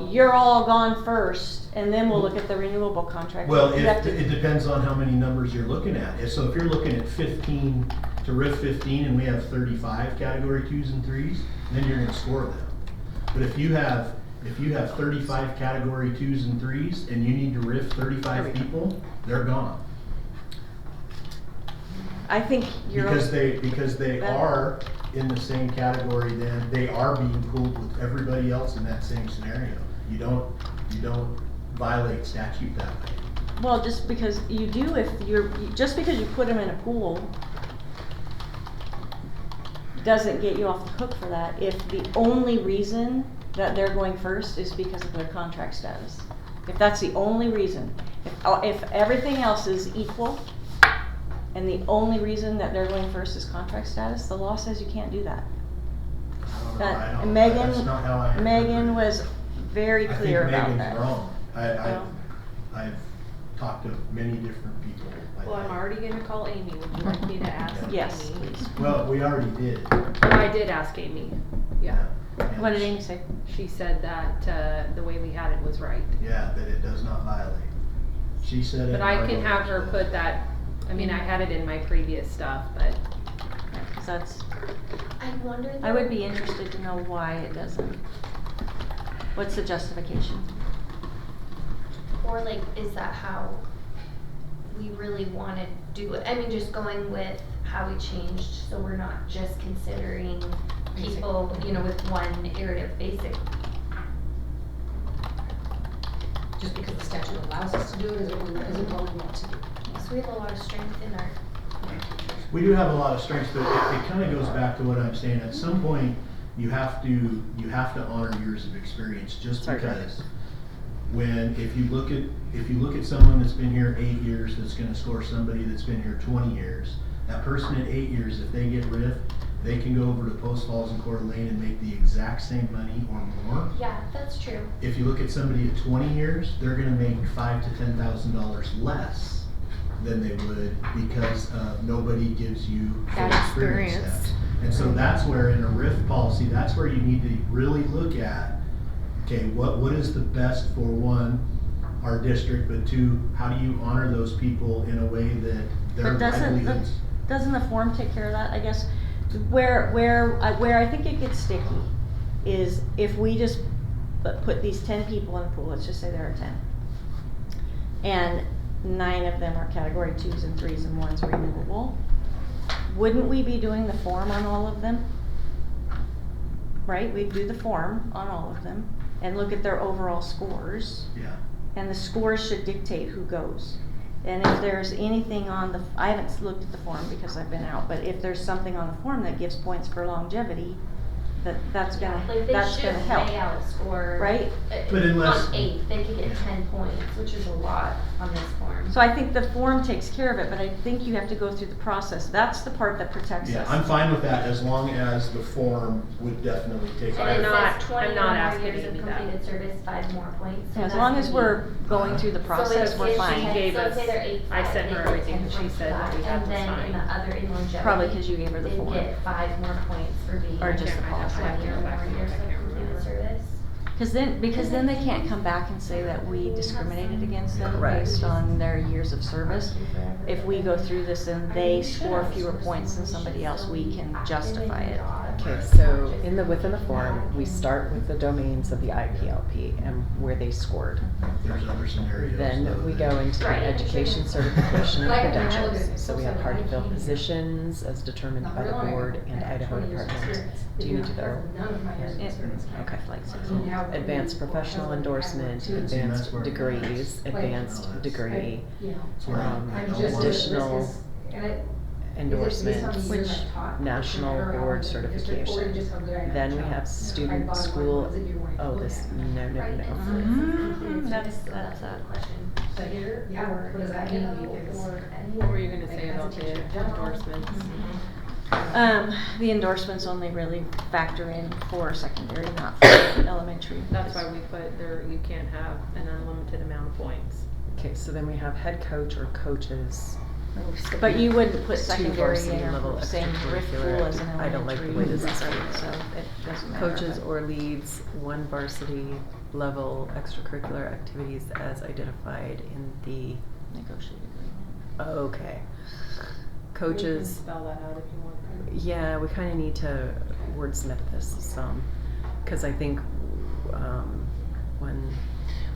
you're all gone first, and then we'll look at the renewable contract. Well, You have to- it depends on how many numbers you're looking at. So if you're looking at 15, to RIF 15, and we have 35 category 2s and 3s, then you're gonna score them. But if you have 35 category 2s and 3s, and you need to RIF 35 people, they're gone. I think you're. Because they That- are in the same category, then they are being pooled with everybody else in that same scenario. You don't violate statute that way. Well, just because you do, just because you put them in a pool doesn't get you off the hook for that if the only reason that they're going first is because of their contract status. If that's the only reason, if everything else is equal, and the only reason that they're going first is contract status, the law says you can't do that. That's not how I. Megan was very clear about that. I think Megan's wrong. Well. I've talked to many different people. Well, I'm already gonna call Amy, would you like me to ask Amy? Yes, please. Well, we already did. I did ask Amy, yeah. What did Amy say? She said that, the way we had it was right. Yeah, that it does not violate. She said it. But I can have her put that, I mean, I had it in my previous stuff, but Because that's, I wonder. I would be interested to know why it doesn't. What's the justification? Or like, is that how we really wanna do it? I mean, just going with how we changed, so we're not just considering people, you know, with one area of basic. Just because the statute allows us to do it, isn't what we want to do. So we have a lot of strength in our, We do have a lot of strengths, but it kind of goes back to what I'm saying. At some point, you have to honor years of experience, just Sorry, because if you look at someone that's been here 8 years, that's gonna score somebody that's been here 20 years, that person at 8 years, if they get RIF, they can go over to Post Falls and Coeur d'Alene and make the exact same money or more. yeah, that's true. If you look at somebody at 20 years, they're gonna make $5,000 to $10,000 less than they would, because nobody gives you full That experience experience. steps. And so that's where in a RIF policy, that's where you need to really look at, okay, what is the best for one, our district, but two, how do you honor those people in a way that their But livelihoods. doesn't the form take care of that? I guess where I think it gets sticky is if we just put these 10 people in the pool, let's just say there are 10. And 9 of them are category 2s and 3s and 1's removable. Wouldn't we be doing the form on all of them? Right, we'd do the form on all of them and look at their overall scores. Yeah. And the scores should dictate who goes. And if there's anything on the, I haven't looked at the form because I've been out, but if there's something on the form that gives points for longevity, that's gonna Like, they should help, lay out a score. right? But unless- On 8, they could get 10 points, which is a lot on this form. So I think the form takes care of it, but I think you have to go through the process. That's the part that protects Yeah, us. I'm fine with that as long as the form would definitely take care And of it it. not- says 20 I'm or not more asking years you of to do that. completed service, 5 more points. So As that's long as gonna we're be- going through the So process, if we're it's fine. She 10, gave so us- say they're 8, I sent they her get everything 10 that she points for said that we had And to then in sign. the other, in longevity. Probably 'cause you gave her the they form. get 5 more points for being. Or just the I policy. have to 20 or go back more and look, years I of can't completed remember. service. Because then they can't come back and say that we discriminated against them Correct. based on their years of service. If we go through this and they score fewer points than somebody else, we can justify it. Okay, so within the form, we start with the domains of the IPLP and where they scored. There's other scenarios. Then though, we that- go into the Right. education certification and Like, I mean, I look credentials. at So we have social hard to fill media. positions as determined by the board and Idaho Department. Do you need to go? None of my years of It- experience. Okay. Like six. And now we're Advanced doing professional what has endorsement, like See, advanced that's where- degrees, Like- advanced degree, You know, That's where I I'm don't just, want this additional is, and it. endorsements, Which national board certification. Then we have student school, oh, this, no. That's a question. So here, yeah, Or what does that you mean? know, Because or any What were you other- gonna say Like, as a about the teacher in general. endorsements? The endorsements only really factor in for secondary, not for elementary. That's why we put there, you can't have an unlimited amount of points. Okay, so then we have head coach or coaches. But you wouldn't put Two secondary varsity in level a same riff extracurricular pool as an I don't like the elementary. way this is right, written. so it doesn't matter. Coaches but- or leads, one varsity level extracurricular activities as identified in the, Negotiated agreement. okay. You can Coaches, spell that out if you want. yeah, we kinda need to wordsmith this some, cause I think, when,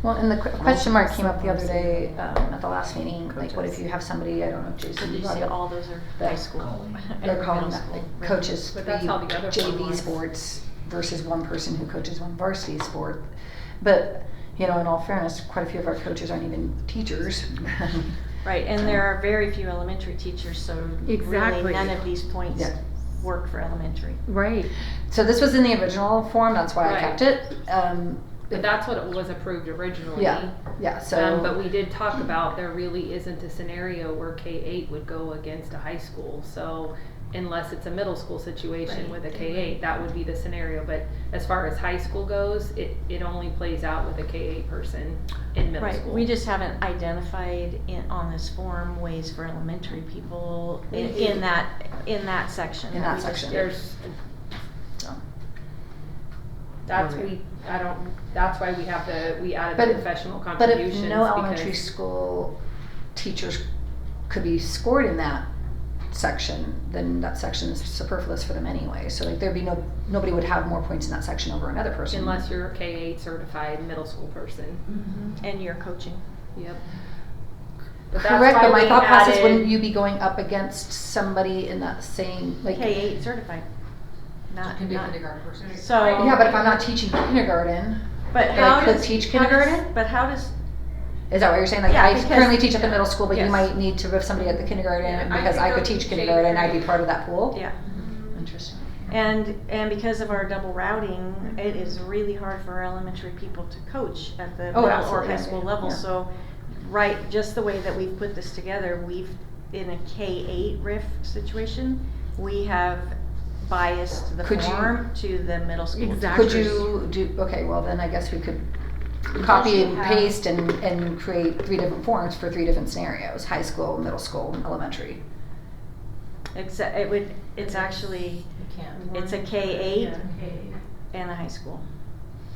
Well, and the question mark came up the other day, at the last meeting, like, what if Coaches. you have somebody, I don't know if So Jason did you brought say it up. all those are that high school? They're or calling middle that school, like right? coaches But that's how the other form JV was. sports versus one person who coaches one varsity sport. But, you know, in all fairness, quite a few of our coaches aren't even teachers. Right, and there are very few elementary teachers, so really Exactly. none of these points Yeah. work for elementary. Right. So this was in the original form, that's why I Right. kept it. But that's what was approved originally. Yeah, so. But we did talk about there really isn't a scenario where K-8 would go against a high school. So unless it's a middle school situation with a K-8, that would be the scenario. But as far as high school goes, it only plays out with a K-8 person in middle Right, school. we just haven't identified on this form ways for elementary people in that section. In that We just section. did. There's, so. that's, Okay. that's why we have we added But the if- professional But contributions. if no elementary because- school teachers could be scored in that section, then that section is superfluous for them anyway. So like there'd be nobody would have more points in that section over another person. Unless you're a K-8 certified middle school person. And you're coaching. Yep. Correct, but my thought process, wouldn't you be going up against somebody in that same, like? K-8 certified. Not, Can be a not, kindergarten person. so. Yeah, but if I'm not teaching kindergarten, But I how could does, teach how does- kindergarten? But how does, Is that what you're saying? Like, Yeah, I because- currently teach at the middle school, but you Yes. might need to have somebody at the kindergarten, Yeah, I because could I go could teach to kindergarten, I'd be K3. part of that pool? yeah. Interesting. And because of our double routing, it is really hard for our elementary people to coach at the Oh, middle or absolutely, high yeah, school yeah, level. yeah. So, right, just the way that we've put this together, in a K-8 RIF situation, we have biased the Could you- form to the middle school. Exactly. Could you do, okay, well then I guess we could copy and have- paste and create 3 different forms for 3 different scenarios, high school, middle school, and elementary. It's actually, You can't. it's a K-8 Yeah. and a high school.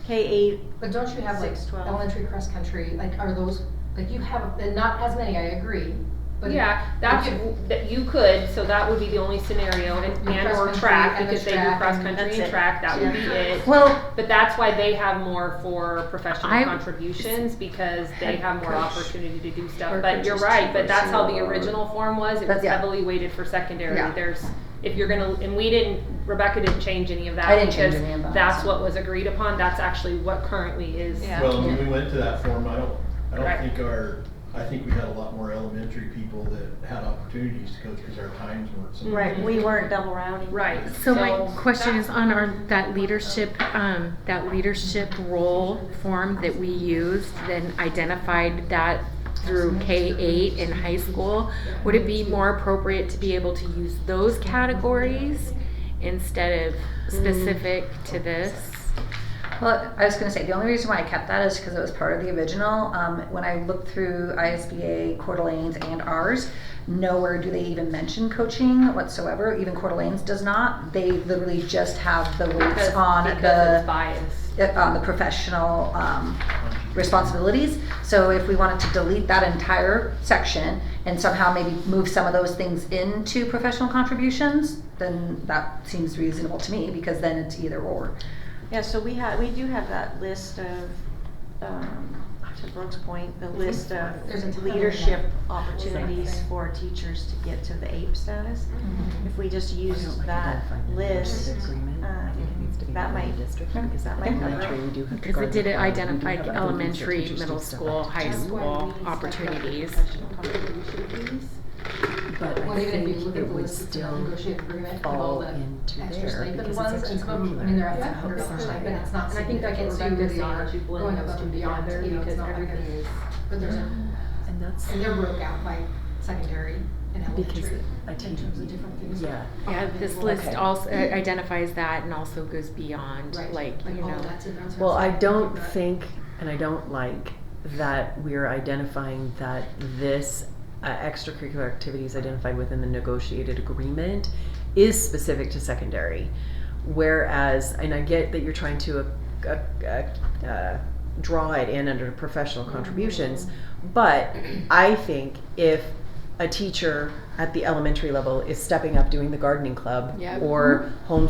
K-8, But don't you have like 6-12. elementary cross country, like are those, like you have, and not as many, I agree, but. Yeah, that's, that you could, so that would be the only scenario, and or Cross-country track, and because they do track, cross and country that's and it. track, that would be it. Well, But that's why they have more for professional I- contributions, because they Head have more coach opportunity to do stuff, or but you're coaches right, but that's how the or- original form was, it That's- was yeah. heavily weighted for secondary, Yeah. there's, if you're gonna, and Rebecca didn't change any of that. I didn't change because any of that, That's so. what was agreed upon, that's actually what currently is. Yeah. Well, when we went to that form, I don't Right. think I think we had a lot more elementary people that had opportunities to coach because our times weren't so. right, we weren't double routing. Right. So my question is on that leadership role form that we used, then identified that through K-8 in high school. Would it be more appropriate to be able to use those categories instead of specific to this? Well, I was gonna say, the only reason why I kept that is because it was part of the original. When I looked through ISBA, Coeur d'Alene's, and ours, nowhere do they even mention coaching whatsoever. Even Coeur d'Alene's does not. They literally just have the weights on Because it's biased. on the professional responsibilities. So if we wanted to delete that entire section and somehow maybe move some of those things into professional contributions, then that seems reasonable to me, because then it's either or. Yeah, so we do have that list of, to Brooke's point, the list There's a of ton leadership of opportunities Exactly. for teachers to get to the APE status. If we just use that list, that might, that might cover it. Because it did identify elementary, middle school, high school opportunities. But Well, I even if you think look it at the would list of still negotiated agreement, of all fall the into extra there stipend because ones, it's and some of them, I mean, they're at $700 stipend, it's not And I think that gets significant. you beyond, you blend Going those above two and beyond, together, you know, because it's not like everything a- is. But there's a, And that's and they're broke out by secondary and because elementary. I In teach. terms of different things. Yeah. Yeah, this list Okay. also identifies that and also goes beyond, Right, like, you all know. that's in there. Well, I don't But- think, and I don't like that we're identifying that this extracurricular activities identified within the negotiated agreement is specific to secondary. Whereas, and I get that you're trying to draw it in under professional contributions, but I think if a teacher at the elementary level is stepping up doing the gardening club Yep. or home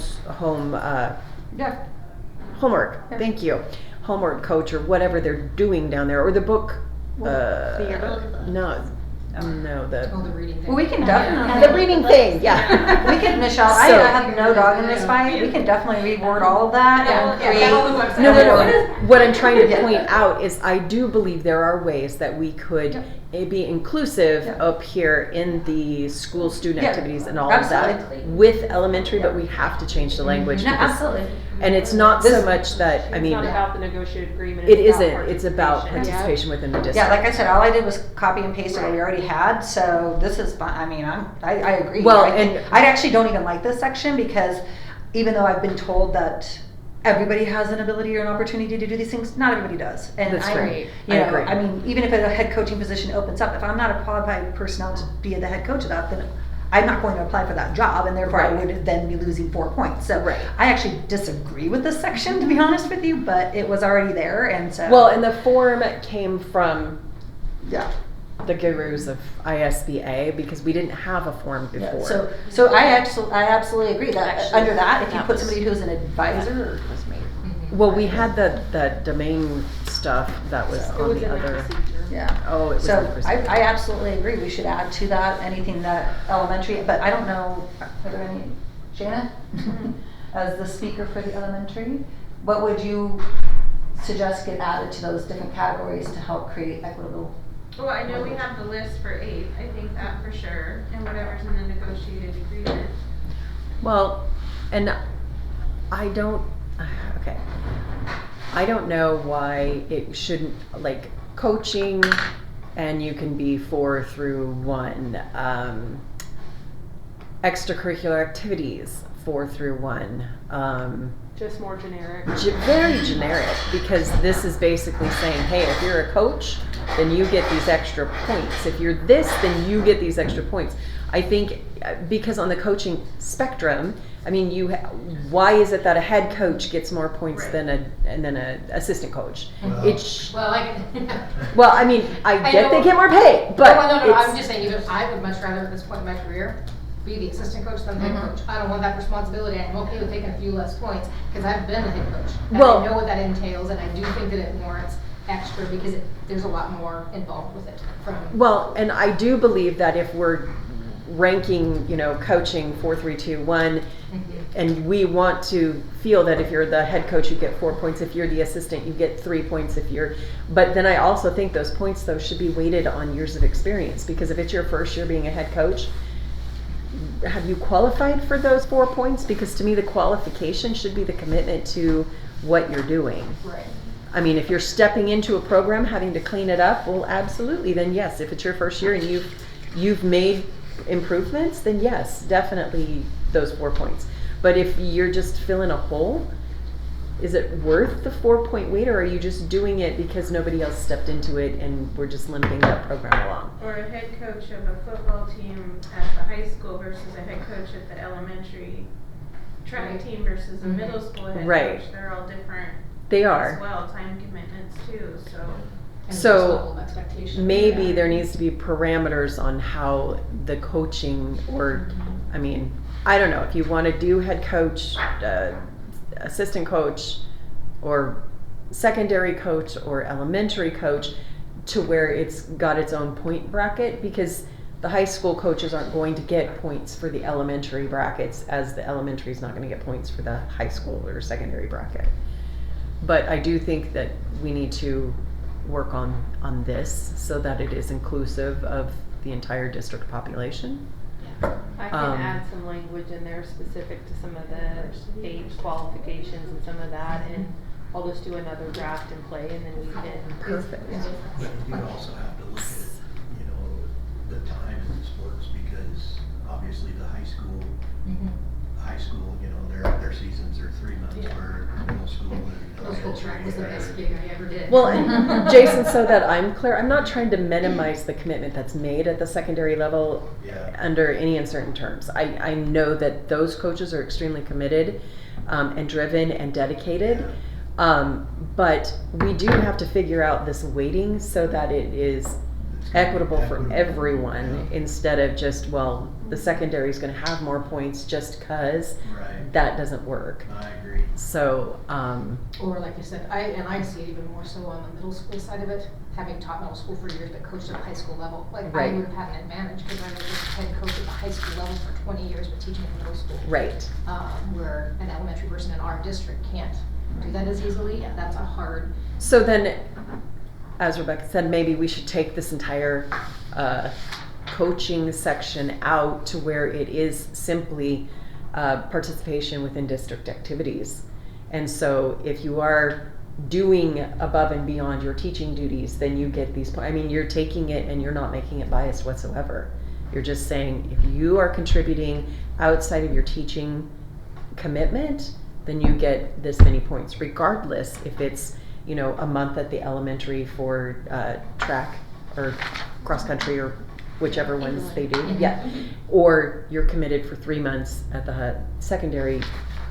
Yeah. homework, thank you, homework coach or whatever they're doing down there, or the book, the yearbook. no, Oh, the reading thing. Well, we can definitely. the reading thing, yeah. We can, Michelle, I So- have no dog in this fight, we can definitely reword all of that and Yeah, create. get all the websites. No, No, what I'm trying to Yeah. point out is I do believe there are ways that we could be inclusive Yeah. up here in the school student Yeah, activities and all absolutely. of that with elementary, but we have to change the language. No, because- absolutely. And it's not so much that, I It's mean, not about the negotiated agreement. it it's about isn't, it's about participation. participation within the district. Yeah, like I said, all I did was copy and paste what we already had, so this is fine, I mean, I agree. Well, I actually don't even like this section, because even though I've been told that everybody has an ability or an opportunity to do these things, not everybody does. And That's right. You I know, agree. I mean, even if a head coaching position opens up, if I'm not a qualified personnel to be the head coach of that, then I'm not going to apply for that job, and therefore I Right. would then be losing 4 points. So Right. I actually disagree with this section, to be honest with you, but it was already there, and so. Well, and the form came from Yeah. the gurus of ISBA because we didn't have a form Yeah, before. so I absolutely agree that Actually, under that, if you that put was- somebody who's an advisor, Was made. Well, we had the domain stuff that was It on was the in the other. procedure. Yeah. Oh, it was So unprecedented. I absolutely agree, we should add to that anything that elementary, but I don't know, are there any, Shana? As the speaker for the elementary, what would you suggest get added to those different categories to help create equitable? Well, I know we have the list for 8, I think that for sure, and whatever's in the negotiated agreement. Well, and I don't, okay. I don't know why it shouldn't, like, coaching, and you can be 4 through 1. Extracurricular activities, 4 through 1. Just more generic. Very generic, because this is basically saying, hey, if you're a coach, then you get these extra points. If you're this, then you get these extra points. I think because on the coaching spectrum, I mean, why is it that a head coach gets more points Right. than a assistant coach? Well- It's Well, well, I mean, I I get know- they get more pay, but no, it's, I'm just saying, even I would much rather at this point in my career be the assistant coach than the head Mhm. coach. I don't want that responsibility. I'm okay with taking a few less points because I've been the head coach. And Well- I know what that entails, and I do think that it warrants extra because there's a lot more involved with it. well, and I do believe that if we're ranking, coaching 4, 3, 2, 1, and we want to feel that if you're the head coach, you get 4 points. If you're the assistant, you get 3 points. But then I also think those points though should be weighted on years of experience, because if it's your first year being a head coach, have you qualified for those 4 points? Because to me, the qualification should be the commitment to what you're doing. Right. I mean, if you're stepping into a program having to clean it up, well, absolutely. Then yes, if it's your first year and you've made improvements, then yes, definitely those 4 points. But if you're just filling a hole, is it worth the 4-point weight, or are you just doing it because nobody else stepped into it and we're just limping that program along? Or a head coach of a football team at the high school versus a head coach at the elementary track team versus a middle school head Right. coach. They're all different They as are. well, time commitments too, so. And So, there's a level of expectation. Maybe Yeah. there needs to be parameters on how the coaching, or, I mean, I don't know, if you want to do head coach, assistant coach, or secondary coach, or elementary coach, to where it's got its own point bracket, because the high school coaches aren't going to get points for the elementary brackets, as the elementary is not going to get points for the high school or secondary bracket. But I do think that we need to work on this so that it is inclusive of the entire district population. I can Um, add some language in there specific to some of the age qualifications and some of that, and I'll just do another draft and play, and then we can. Perfect. But you also have to look at, the time in the sports, because obviously the high school, their seasons are 3 months, Yeah. where middle school and Middle school track was the best elementary gig I ever did. Well, and Jason, so that I'm clear, I'm not trying to minimize the commitment that's made at the secondary level Yeah. under any uncertain terms. I know that those coaches are extremely committed and driven and dedicated. But we do have to figure out this weighting so that it is It's gonna be equitable for everyone, Yeah. instead of just, well, the secondary is going to have more points just because Right. that doesn't work. I agree. So, Or like you said, I see it even more so on the middle school side of it, having taught middle school for years but coached at the high school level. Like Right. I would have had an advantage because I was just head coach at the high school level for 20 years but teaching at the middle school. right. Where an elementary person in our district can't do that as easily, and that's a hard. So then, as Rebecca said, maybe we should take this entire coaching section out to where it is simply participation within district activities. And so if you are doing above and beyond your teaching duties, then you get these points. I mean, you're taking it and you're not making it biased whatsoever. You're just saying, if you are contributing outside of your teaching commitment, then you get this many points, regardless if it's, a month at the elementary for track or cross country or whichever ones they do. Yeah. Or you're committed for 3 months at the secondary,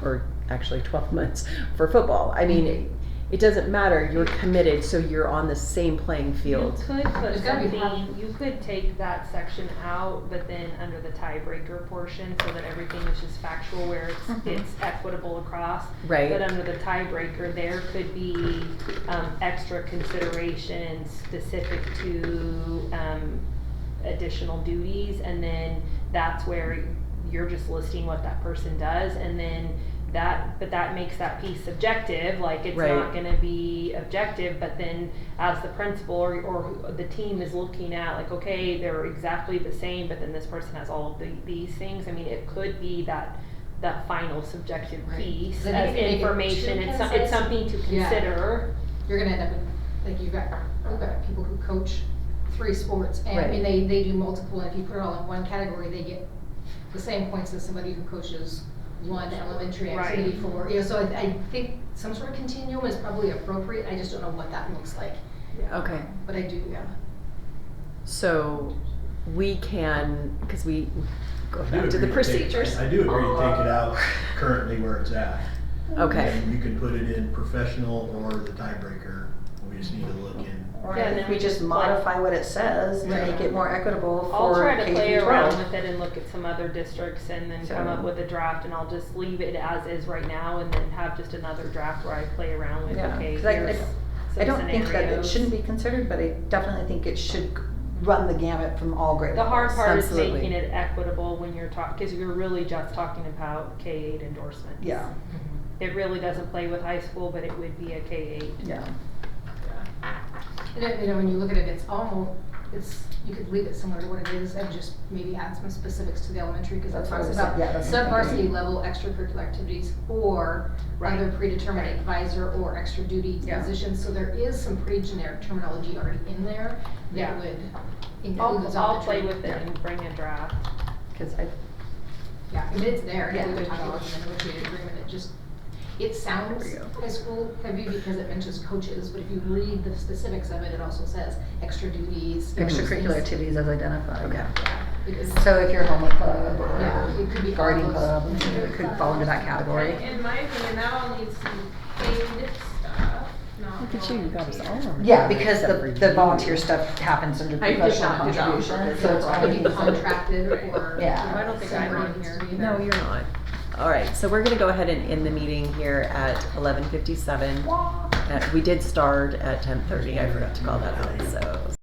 or actually 12 months for football. I mean, it doesn't matter, you're committed, so you're on the same playing field. You could put There's gotta be something, you could take that section out, but then under the tiebreaker portion, so that everything is just factual where it's equitable across. Right. But under the tiebreaker, there could be, extra considerations specific to, additional duties, and then that's where you're just listing what that person does, and then but that makes that piece subjective, like it's Right. not gonna be objective, but then as the principal or who the team is looking at, like, okay, they're exactly the same, but then this person has all of these things, I mean, it could be that final subjective Right. piece 'Cause I think as if you make it information, too it's concise, something to yeah. consider. You're gonna end up with, like, you've got people who coach 3 sports, and I mean, Right. they do multiple, and if you put it all in one category, they get the same points as somebody who coaches one elementary activity Right. for, so I think some sort of continuum is probably appropriate, I just don't know what that looks like. Okay, But I do, yeah. so we can, because we go I do back to the agree to take- procedures. I do agree to take it out currently where it's at. Okay, And you can put it in professional or the tiebreaker, we just need to look in. Or Yeah, and if then we we just just modify what it says to Right. make it more equitable I'll for try to K play through around 12. with it and look at some other districts and then come So- up with a draft, and I'll just leave it as is right now and then have just another draft where I play around with, Yeah, okay, 'cause here's I don't some think that it scenarios. shouldn't be considered, but I definitely think it should run the gamut from all grade The hard levels. part Absolutely. is making it equitable when you're because you're really just talking about K-8 endorsements. Yeah, It really doesn't play with high school, but it would be a K-8. yeah. And then, you know, when you look at it, you could leave it similar to what it is and just maybe add some specifics to the elementary, because that That's what I talks was about saying, yeah, that's what I'm sub-varsity thinking. level extracurricular activities or Right. other predetermined Right. advisor or extra duty Yeah. positions, so there is some pretty generic terminology already in there Yeah. that would include those I'll play opportunities. with it and bring a draft. Cause Yeah, I mean, it's there, Yeah. if we talk about the negotiated agreement, it sounds There we go. high school heavy because it mentions coaches, but if you read the specifics of it, it also says extra duties. extracurricular things. activities as identified. Okay. Yeah, it is. So if you're a homework club Yeah, or it could be all gardening those. club, it could fall into that category. In my opinion, that all needs some paid stuff, not look at you, you got us all on. Yeah, because Except for the you. volunteer stuff happens under I did professional not do that. contribution, so it's It only. could be contracted or. Yeah. I don't think I'm on here either. No, you're not. All right, so we're gonna go ahead and end the meeting here at 11:57. We did start at 10:30, I forgot to call that out, so